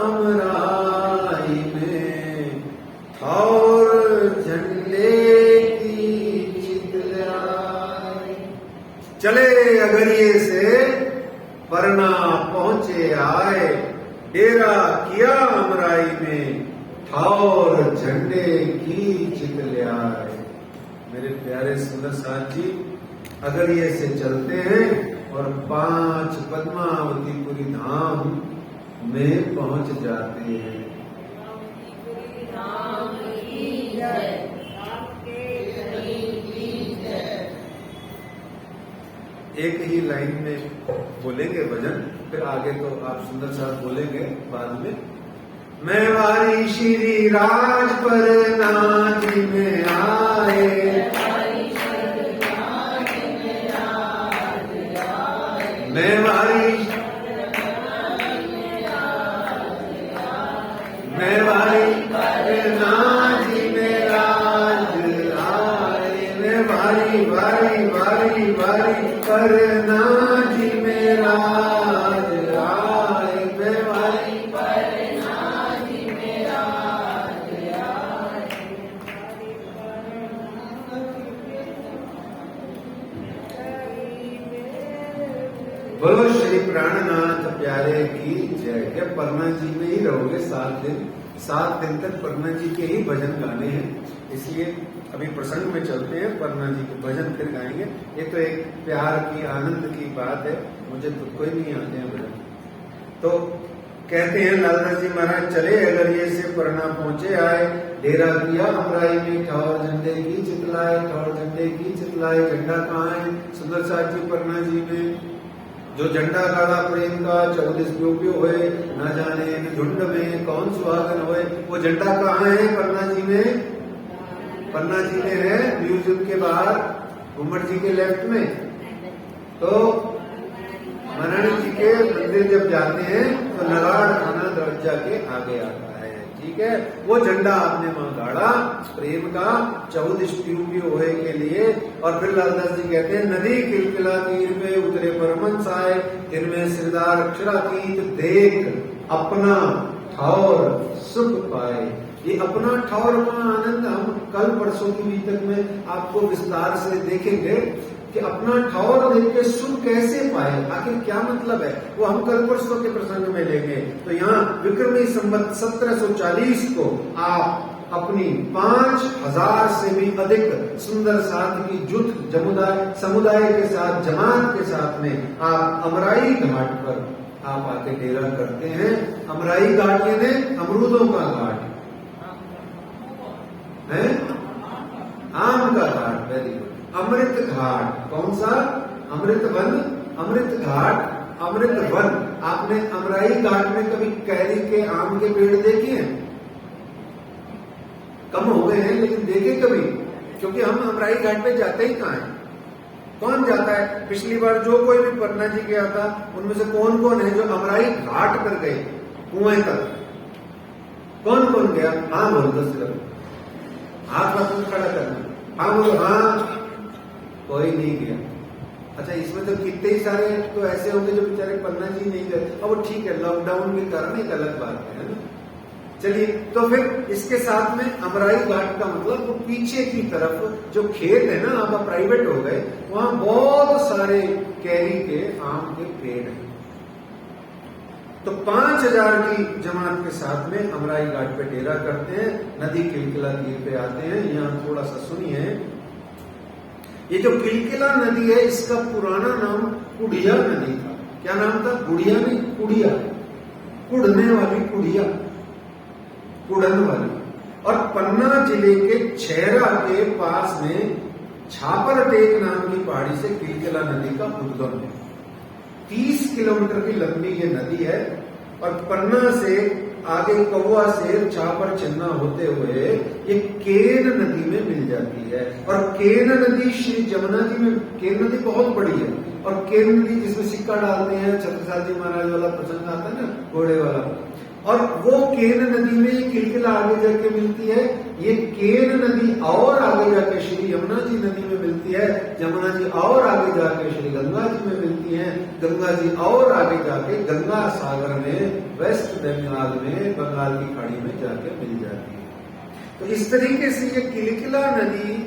अमराई में, और झंडे की चितलाए। अगरिये से परना पहुंचे आए, डेरा किया अमराई में, ठावर झंडे की चित ले आए। मेरे प्यारे सुंदर साथ जी अगरिये से चलते हैं और 5 पद्मावतीपुरी धाम में पहुंच जाते हैं। एक ही लाइन में बोलेंगे भजन, फिर आगे तो आप सुंदर साथ बोलेंगे बाद में। मैं वारी श्री राज पर नाच में आए, मैं वारी पर नाच में राज आए, मैं वारी पर नाच में राज आए, मैं वारी पर नाच में राज आए। बोलो श्री प्राणनाथ प्यारे की जय। क्या पन्ना जी में ही रहोगे 7 दिन तक पन्ना जी के ही भजन गाने हैं, इसलिए अभी प्रसंग में चलते हैं। पन्ना जी के भजन फिर गाएंगे। ये तो एक प्यार की आनंद की बात है, मुझे तो कोई नहीं आते हैं भजन। तो कहते हैं लालदास जी महाराज चले अगरिये से परना पहुंचे आए, डेरा किया अमराई में, ठावर झंडे की चितलाए, ठावर झंडे की चितलाए। झंडा कहाँ है सुंदर साथ जी पन्ना जी में? जो झंडा गाड़ा प्रेम का 14 प्योप्यो होए, न जाने इन झुंड में कौन सुहागन होए। वो झंडा कहाँ है पन्ना जी में? पन्ना जी में है म्यूजियम के बाहर, घुमट जी के लेफ्ट में। तो मनानी जी के मंदिर जब जाते हैं तो नगाड़ खाना दरवाजा के आगे आता है, ठीक है। वो झंडा आपने वहां गाड़ा प्रेम का 14 प्योप्यो होए के लिए। और फिर लालदास जी कहते हैं नदी किलकिला तीर पे उतरे परमंस आए, इनमें सिरदार अक्षरातीत देख अपना ठौर सुख पाए। ये अपना ठौर का आनंद हम कल परसों की मीतक में आपको विस्तार से देखेंगे कि अपना ठौर देख के सुख कैसे पाए, आखिर क्या मतलब है, वो हम कल परसों के प्रसंग में लेंगे। तो यहाँ विक्रमी संवत 1740 को आप अपनी 5000 से भी अधिक सुंदर साथ की जुट समुदाय के साथ, जमात के साथ में आप अमराई घाट पर आप आके डेरा करते हैं। अमराई घाट यानी अमरूदों का घाट है, आम का घाट, वेरी गुड। अमृत घाट कौन सा? अमृत वन, अमृत घाट, अमृत वन। आपने अमराई घाट में कभी कैरी के आम के पेड़ देखे हैं? कम हो गए हैं, लेकिन देखे कभी? क्योंकि हम अमराई घाट पे जाते ही कहाँ हैं? कौन जाता है? पिछली बार जो कोई भी पन्ना जी गया था उनमें से कौन कौन है जो अमराई घाट पर गए कुएं तक? कौन कौन गया? हाँ बोलो तो सिर्फ हाथ वापस खड़ा करना, हाँ बोलो हाँ। कोई नहीं गया। अच्छा, इसमें तो कितने ही सारे तो ऐसे होंगे जो बेचारे पन्ना जी नहीं गए। अब वो ठीक है, लॉकडाउन के कारण एक अलग बात है ना। चलिए, तो फिर इसके साथ में अमराई घाट का मतलब वो पीछे की तरफ जो खेत है ना, आप प्राइवेट हो गए, वहां बहुत सारे कैरी के आम के पेड़ हैं। तो 5000 की जमात के साथ में अमराई घाट पे डेरा करते हैं, नदी किलकिला तीर पे आते हैं। यहाँ थोड़ा सा सुनिए, ये जो किलकिला नदी है इसका पुराना नाम कुड़िया नदी था। क्या नाम था? गुड़िया नहीं, कुड़िया, कुड़ने वाली कुड़िया, कुड़न वाली। और पन्ना जिले के छैरा के पास में छापर टेक नाम की पहाड़ी से किलकिला नदी का उद्गम है। 30 किलोमीटर की लंबी ये नदी है और पन्ना से आगे कौवा से छापर चिन्ना होते हुए ये केन नदी में मिल जाती है। और केन नदी श्री जमुना जी में, केन नदी बहुत बड़ी है और केन नदी जिसमें सिक्का डालते हैं, छत्रसाल जी महाराज वाला प्रसंग आता है ना, घोड़े वाला, और वो केन नदी में किलकिला आगे जाके मिलती है। ये केन नदी और आगे जाके श्री यमुना जी नदी में मिलती है, यमुना जी और आगे जाके श्री गंगा जी में मिलती है, गंगा जी और आगे जाके गंगा सागर में, वेस्ट बंगाल में, बंगाल की खाड़ी में जाके मिल जाती है। तो इस तरीके से ये किलकिला नदी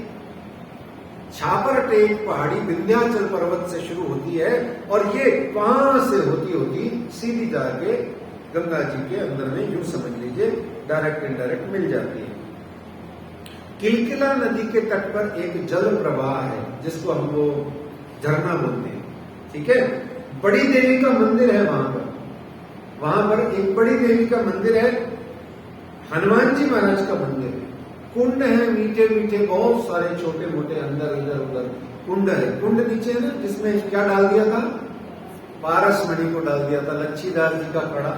छापर टेक पहाड़ी विंध्याचल पर्वत से शुरू होती है और ये वहां से होती होती सीधी जाके गंगा जी के अंदर में, यूं समझ लीजिए, डायरेक्ट इनडायरेक्ट मिल जाती है। किलकिला नदी के तट पर एक जल प्रवाह है जिसको हम लोग झरना बोलते हैं, ठीक है। बड़ी देवी का मंदिर है वहां पर एक बड़ी देवी का मंदिर है, हनुमान जी महाराज का मंदिर है, कुंड है, मीठे मीठे बहुत सारे छोटे मोटे अंदर इधर उधर कुंड है। कुंड नीचे है ना, जिसमें क्या डाल दिया था, पारस मणि को डाल दिया था, लच्छीदास जी का कड़ा।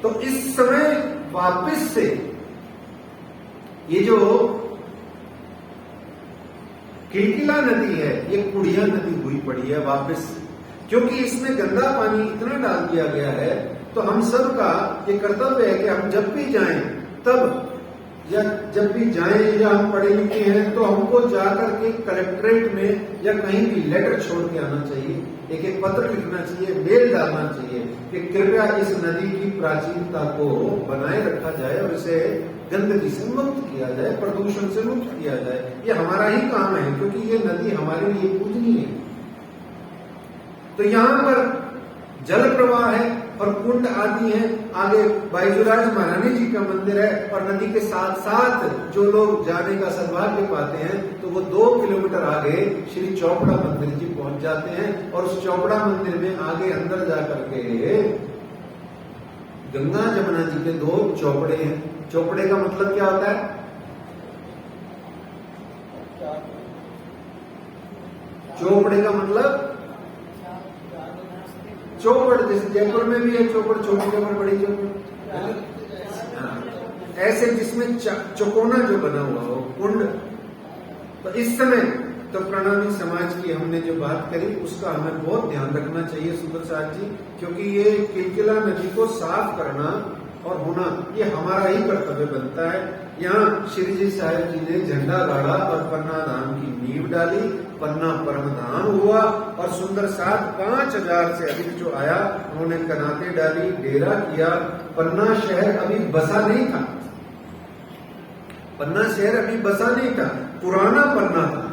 तो इस समय वापस से ये जो किलकिला नदी है ये कुड़िया नदी हुई पड़ी है वापस से, क्योंकि इसमें गंदा पानी इतना डाल दिया गया है। तो हम सब का ये कर्तव्य है कि हम जब भी जाएं तब, या जब भी जाएं, या हम पढ़े लिखे हैं तो हमको जाकर के कलेक्ट्रेट में या कहीं भी लेटर छोड़ के आना चाहिए, एक एक पत्र लिखना चाहिए, मेल डालना चाहिए कि कृपया इस नदी की प्राचीनता को बनाए रखा जाए और इसे गंदगी से मुक्त किया जाए, प्रदूषण से मुक्त किया जाए। ये हमारा ही काम है, क्योंकि ये नदी हमारे लिए पूजनीय है। तो यहाँ पर जल प्रवाह है और कुंड आदि है, आगे बाईजुराज महारानी जी का मंदिर है, और नदी के साथ साथ जो लोग जाने का सौभाग्य पाते हैं तो वो 2 किलोमीटर आगे श्री चौपड़ा मंदिर जी पहुंच जाते हैं। और उस चौपड़ा मंदिर में आगे अंदर जाकर के गंगा जमुना जी के 2 चौपड़े हैं। चौपड़े का मतलब क्या होता है? चौपड़े का मतलब चौपड़, जैसे जयपुर में भी है चौपड़, छोटी चौपड़, बड़ी चौपड़, ऐसे जिसमें चौकोना जो बना हुआ हो कुंड। तो इस समय तो प्रणामी समाज की हमने जो बात करी उसका हमें बहुत ध्यान रखना चाहिए सुप्रसाद जी, क्योंकि ये किलकिला नदी को साफ करना और होना ये हमारा ही कर्तव्य बनता है। यहाँ श्री जी साहब जी ने झंडा गाड़ा और पन्ना धाम की नींव डाली, पन्ना परम धाम हुआ और सुंदर साथ 5000 से अधिक जो आया उन्होंने कनाते डाली, डेरा किया। पन्ना शहर अभी बसा नहीं था, पन्ना शहर अभी बसा नहीं था, पुराना पन्ना था,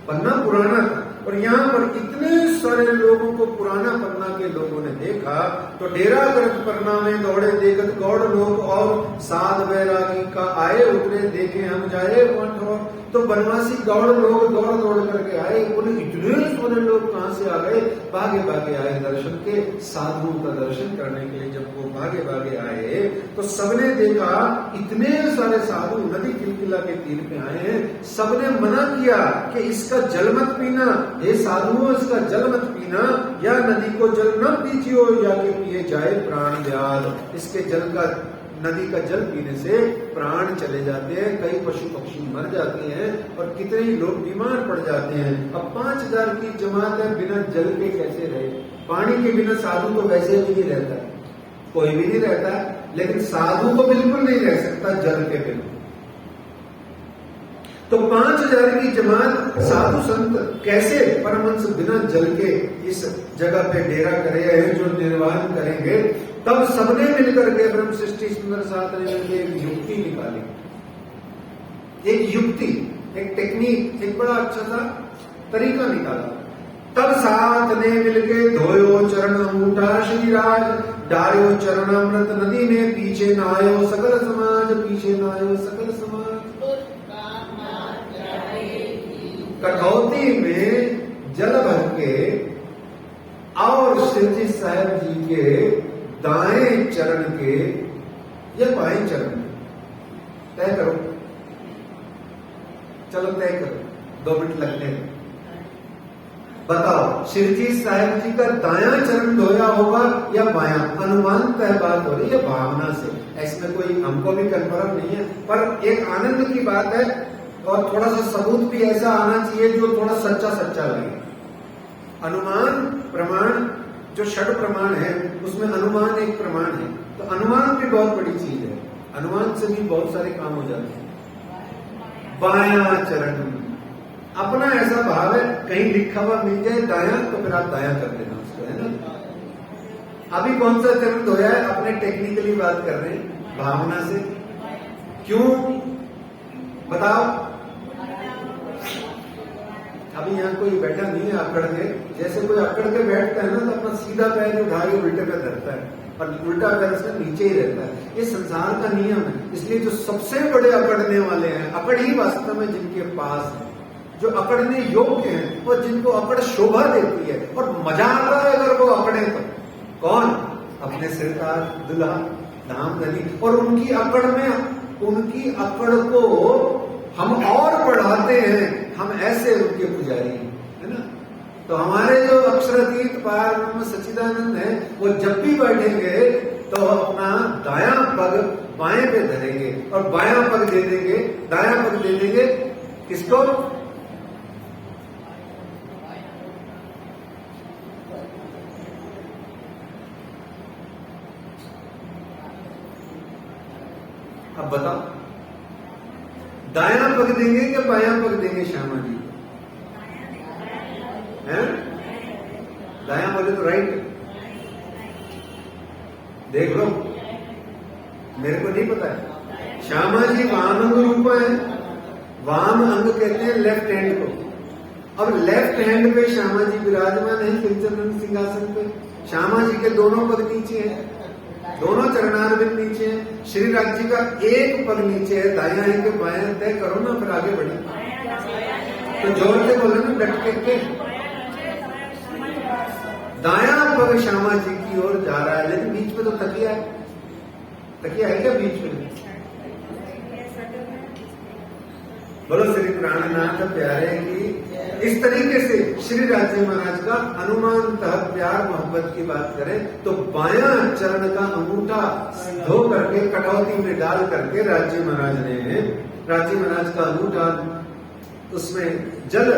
पन्ना पुराना था। और यहाँ पर इतने सारे लोगों को पुराना पन्ना के लोगों ने देखा तो डेरा करत पन्ना में दौड़े देखत गौड़ लोग और साध बैरागी का आए उतरे देखे हम जाए वंठ। और तो बनवासी गौड़ लोग दौड़ दौड़ करके आए, बोले इतने सारे लोग कहाँ से आ गए, भागे भागे आए दर्शन के, साधुओं का दर्शन करने के लिए। जब वो भागे भागे आए तो सबने देखा इतने सारे साधु नदी किलकिला के तीर पे आए हैं। सबने मना किया कि इसका जल मत पीना, ये साधुओं इसका जल मत पीना, या नदी को जल न पीजियो या कि पिए जाए प्राण व्याध। इसके जल का, नदी का जल पीने से प्राण चले जाते हैं, कई पशु पक्षी मर जाते हैं और कितने ही लोग बीमार पड़ जाते हैं। अब 5000 की जमात है, बिना जल के कैसे रहे? पानी के बिना साधु तो वैसे भी नहीं रहता, कोई भी नहीं रहता, लेकिन साधु तो बिल्कुल नहीं रह सकता जल के बिना। तो 5000 की जमात साधु संत कैसे परमहंस बिना जल के इस जगह पे डेरा करे हैं, जो निर्वाहन करेंगे। तब सबने मिलकर के ब्रह्म सृष्टि सुंदर साथ ने मिलकर एक युक्ति निकाली, एक युक्ति, एक टेक्निक, एक बड़ा अच्छा सा तरीका निकाला। तब साथ ने मिलके धोयो चरण अंगूठा श्रीराज, डालो चरणामृत नदी में, पीछे नहायो सकल समाज, पीछे नहायो सकल समाज। कठौती में जल भर के और शिव जी साहब जी के दाएं चरण के या बाएं चरण तय करो, चलो तय करो, 2 मिनट लगते हैं। बताओ शिवजी साहब जी का दायां चरण धोया होगा या बायां? अनुमान तय बात हो रही है, भावना से, इसमें कोई हमको भी कंफर्म नहीं है, पर एक आनंद की बात है और थोड़ा सा सबूत भी ऐसा आना चाहिए जो थोड़ा सच्चा सच्चा लगे। अनुमान प्रमाण, जो षड प्रमाण है उसमें अनुमान एक प्रमाण है, तो अनुमान भी बहुत बड़ी चीज है, अनुमान से भी बहुत सारे काम हो जाते हैं। बायां चरण, अपना ऐसा भाव है कहीं लिखा हुआ मिल जाए दायां तो फिर आप दायां कर देना उसको, है ना। अभी कौन सा चरण धोया है? अपने टेक्निकली बात कर रहे हैं, भावना से। क्यों बताओ? अभी यहाँ कोई बैठा नहीं है अकड़ के, जैसे कोई अकड़ के बैठता है ना तो अपना सीधा पैर उठा के उल्टे पे धरता है और उल्टा पैर उसका नीचे ही रहता है। ये संसार का नियम है। इसलिए जो सबसे बड़े अकड़ने वाले हैं, अकड़ ही वास्तव में जिनके पास है, जो अकड़ने योग्य हैं और जिनको अकड़ शोभा देती है और मजा आता है अगर वो अकड़े तो, कौन? अपने सिरताज दुल्हा धामधनी। और उनकी अकड़ में, उनकी अकड़ को हम और बढ़ाते हैं, हम ऐसे उनके पुजारी हैं, है ना। तो हमारे जो अक्षरातीत पार ब्रह्म सच्चिदानंद है, वो जब भी बैठेंगे तो अपना दायां पग बाएं पे धरेंगे और बायां पग दे देंगे, दायां पग दे देंगे किसको? अब बताओ, दायां पग देंगे कि बायां पग देंगे श्यामा जी? हैं? दायां बोले तो राइट। देख लो, मेरे को नहीं पता है। श्यामा जी वाम अंग रूप है, वाम अंग कहते हैं लेफ्ट हैंड को। अब लेफ्ट हैंड पे श्यामा जी विराजमान है किंचन सिंहासन पे। श्यामा जी के दोनों पग नीचे हैं, दोनों चरणारविंद नीचे हैं। श्री राज जी का एक पग नीचे है, दायां है कि बायां तय करो ना, फिर आगे बढ़े। तो जोर से बोले ना, डट के। दायां पग श्यामा जी की ओर जा रहा है, लेकिन बीच में तो तकिया है। तकिया है क्या बीच में? बोलो श्री प्राणनाथ प्यारे की। इस तरीके से श्री राजी महाराज का अनुमान तहत प्यार मोहब्बत की बात करें तो बायां चरण का अंगूठा धो करके कटौती में डाल करके राजी महाराज का अंगूठा उसमें जल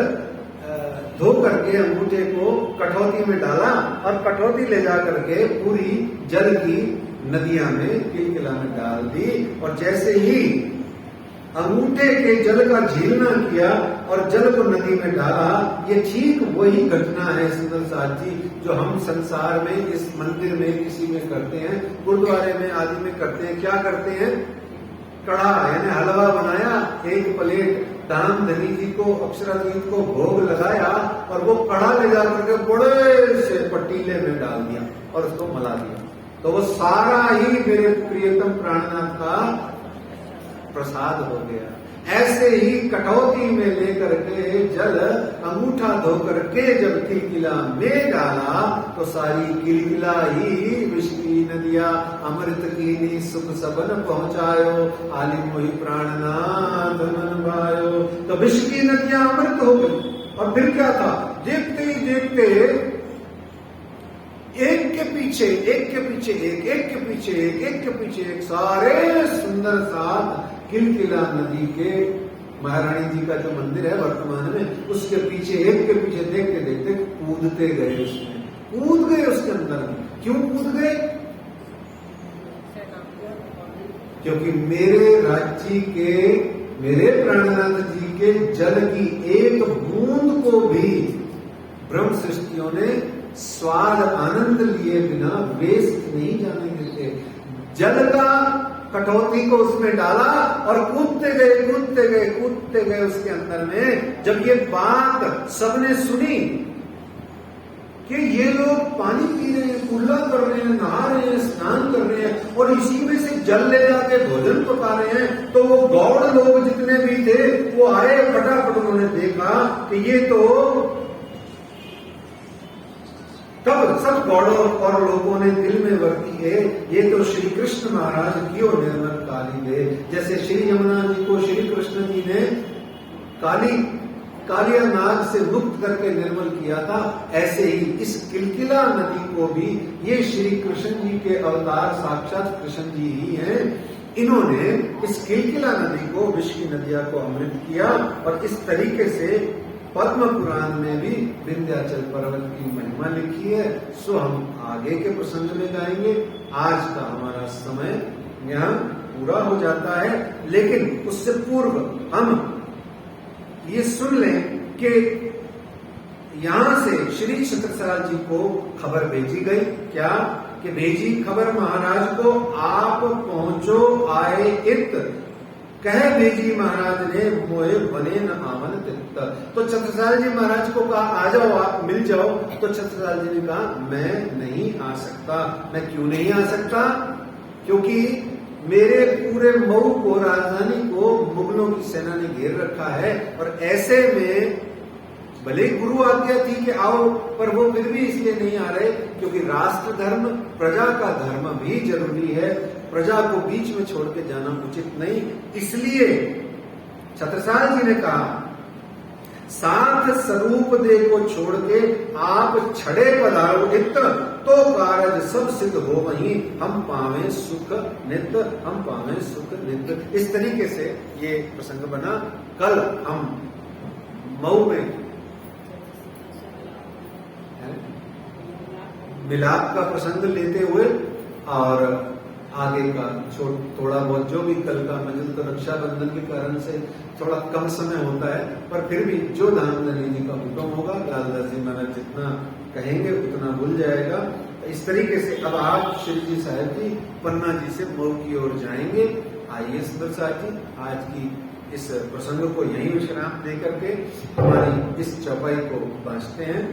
धो करके अंगूठे को कटौती में डाला और कटौती ले जा करके पूरी जल की नदियां में किलकिला में डाल दी। और जैसे ही अंगूठे के जल का झीलना किया और जल को नदी में डाला, ये ठीक वही घटना है सुंदर साथ जी जो हम संसार में इस मंदिर में किसी में करते हैं, गुरुद्वारे में आदि में करते हैं। क्या करते हैं? कड़ा यानी हलवा बनाया, एक प्लेट धामधनी जी को, अक्षराजीत को भोग लगाया और वो कड़ा ले जाकर के बड़े से पतीले में डाल दिया और उसको मला दिया। तो वो सारा ही मेरे प्रियतम प्राणनाथ का प्रसाद हो गया। ऐसे ही कटौती में लेकर के जल अंगूठा धो करके जब किलकिला में डाला तो सारी किलकिला ही विष की नदिया अमृत की सुख सबन पहुंचायो, आलिम मोहि प्राणनाथ मन भायो। तो विष की नदियां अमृत हो गई। और फिर क्या था? देखते ही देखते एक के पीछे एक, एक के पीछे एक, एक के पीछे एक, एक के पीछे एक, सारे सुंदर साथ किलकिला नदी के महारानी जी का जो मंदिर है वर्तमान में, उसके पीछे एक के पीछे देखते देखते कूदते गए, उसमें कूद गए उसके अंदर में। क्यों कूद गए? क्योंकि मेरे राज्य के, मेरे प्राणनाथ जी के जल की एक बूंद को भी ब्रह्म सृष्टियों ने स्वाद आनंद लिए बिना वेस्ट नहीं जाने देते। जल का कटौती को उसमें डाला और कूदते गए कूदते गए कूदते गए उसके अंदर में। जब ये बात सबने सुनी कि ये लोग पानी पी रहे हैं, कुल्ला कर रहे हैं, नहा रहे हैं, स्नान कर रहे हैं और इसी में से जल ले जाके भोजन पका रहे हैं, तो वो गौड़ लोग जितने भी थे वो आए, फटाफट उन्होंने देखा कि ये तो तब सब गौड़ों और लोगों ने दिल में वर्ती है, ये तो श्री कृष्ण महाराज की और निर्मल काली दे। जैसे श्री यमुना जी को श्री कृष्ण जी ने कालिया नाग से मुक्त करके निर्मल किया था, ऐसे ही इस किलकिला नदी को भी ये श्री कृष्ण जी के अवतार साक्षात कृष्ण जी ही हैं। इन्होंने इस किलकिला नदी को, विष की नदिया को अमृत किया। और इस तरीके से पद्म पुराण में भी विंध्याचल पर्वत की महिमा लिखी है। सो हम आगे के प्रसंग में जाएंगे। आज का हमारा समय यहाँ पूरा हो जाता है, लेकिन उससे पूर्व हम ये सुन लें कि यहां से श्री छत्रसाल जी को खबर भेजी गई। क्या कि भेजी खबर महाराज को, आप पहुंचो आए इत कहे बेजी महाराज ने मोए बने न आवन तित्त। तो छत्रसाल जी महाराज को कहा आ जाओ, आप मिल जाओ। तो छत्रसाल जी ने कहा मैं नहीं आ सकता। मैं क्यों नहीं आ सकता? क्योंकि मेरे पूरे मऊ को, राजधानी को मुगलों की सेना ने घेर रखा है, और ऐसे में भले गुरु आज्ञा थी कि आओ, पर वो फिर भी इसलिए नहीं आ रहे क्योंकि राष्ट्र धर्म, प्रजा का धर्म भी जरूरी है। प्रजा को बीच में छोड़ के जाना उचित नहीं। इसलिए छत्रसाल जी ने कहा साथ स्वरूप दे को छोड़ के आप छड़े पधारो नित्य, तो कारज सब सिद्ध हो वहीं हम पावे सुख नित्य, हम पावे सुख नित्य। इस तरीके से ये प्रसंग बना। कल हम मऊ में मिलाप का प्रसंग लेते हुए और आगे का थोड़ा बहुत जो भी कल का मंजिल, तो रक्षाबंधन के कारण से थोड़ा कम समय होता है, पर फिर भी जो धामधनी जी का हुक्म होगा, लालदास जी महाराज जितना कहेंगे उतना भूल जाएगा। इस तरीके से अब आप श्री जी साहब जी पन्ना जी से मऊ की ओर जाएंगे। आइए सुंदर साहब जी, आज की इस प्रसंग को यही विश्राम दे करके हमारी इस चौपाई को बांचते हैं।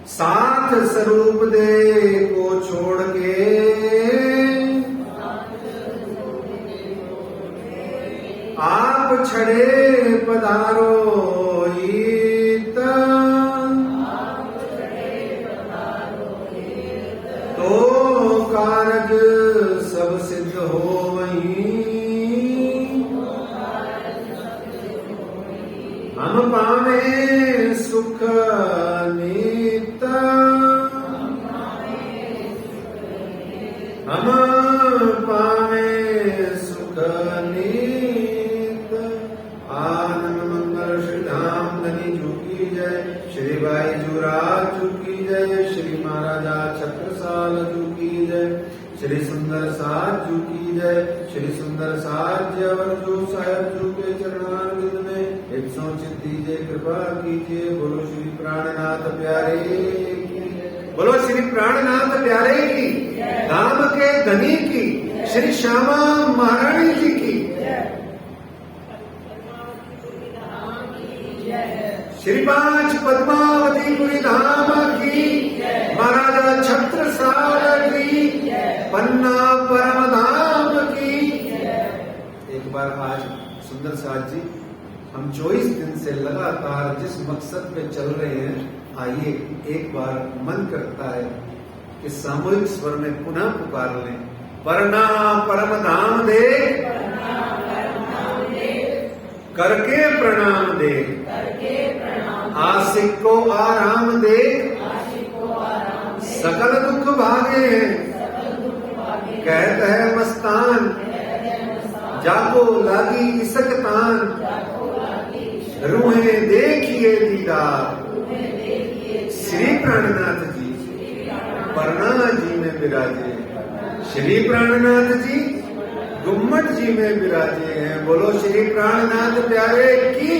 साथ स्वरूप दे को छोड़ के आप छड़े पधारो इत, तो कारज सब सिद्ध हो वहीं हम पावे सुख नित, हम पावे सुख नित। आनंद मंगल श्री धाम धनी जू की जय, श्री भाई जुराज जू की जय, श्री महाराजा छत्रसाल जू की जय, श्री सुंदर साज जू की जय, श्री सुंदर साज जवर जो साहेब जू के चरणारविंद में 100 दीजिए, कृपा कीजिए। बोलो श्री प्राणनाथ प्यारे की, बोलो श्री प्राणनाथ प्यारे की, धाम के धनी की, श्री श्यामा महारानी जी की, श्री 5 पद्मावतीपुरी धाम की, महाराजा छत्रसाल की, पन्ना परम धाम की। एक बार आज सुंदर साथ जी, हम 24 दिन से लगातार जिस मकसद पे चल रहे हैं, आइए एक बार मन करता है कि सामूहिक स्वर में पुनः पुकार लें। परना परम धाम दे, करके प्रणाम दे, आशिक को आराम दे, सकल दुख भागे कहत है मस्तान, जाको लागी इसक तान, रूहे देखिए दीदार। श्री प्राणनाथ जी परना जी में विराजे, श्री प्राणनाथ जी गुम्मट जी में विराजे हैं। बोलो श्री प्राणनाथ प्यारे की।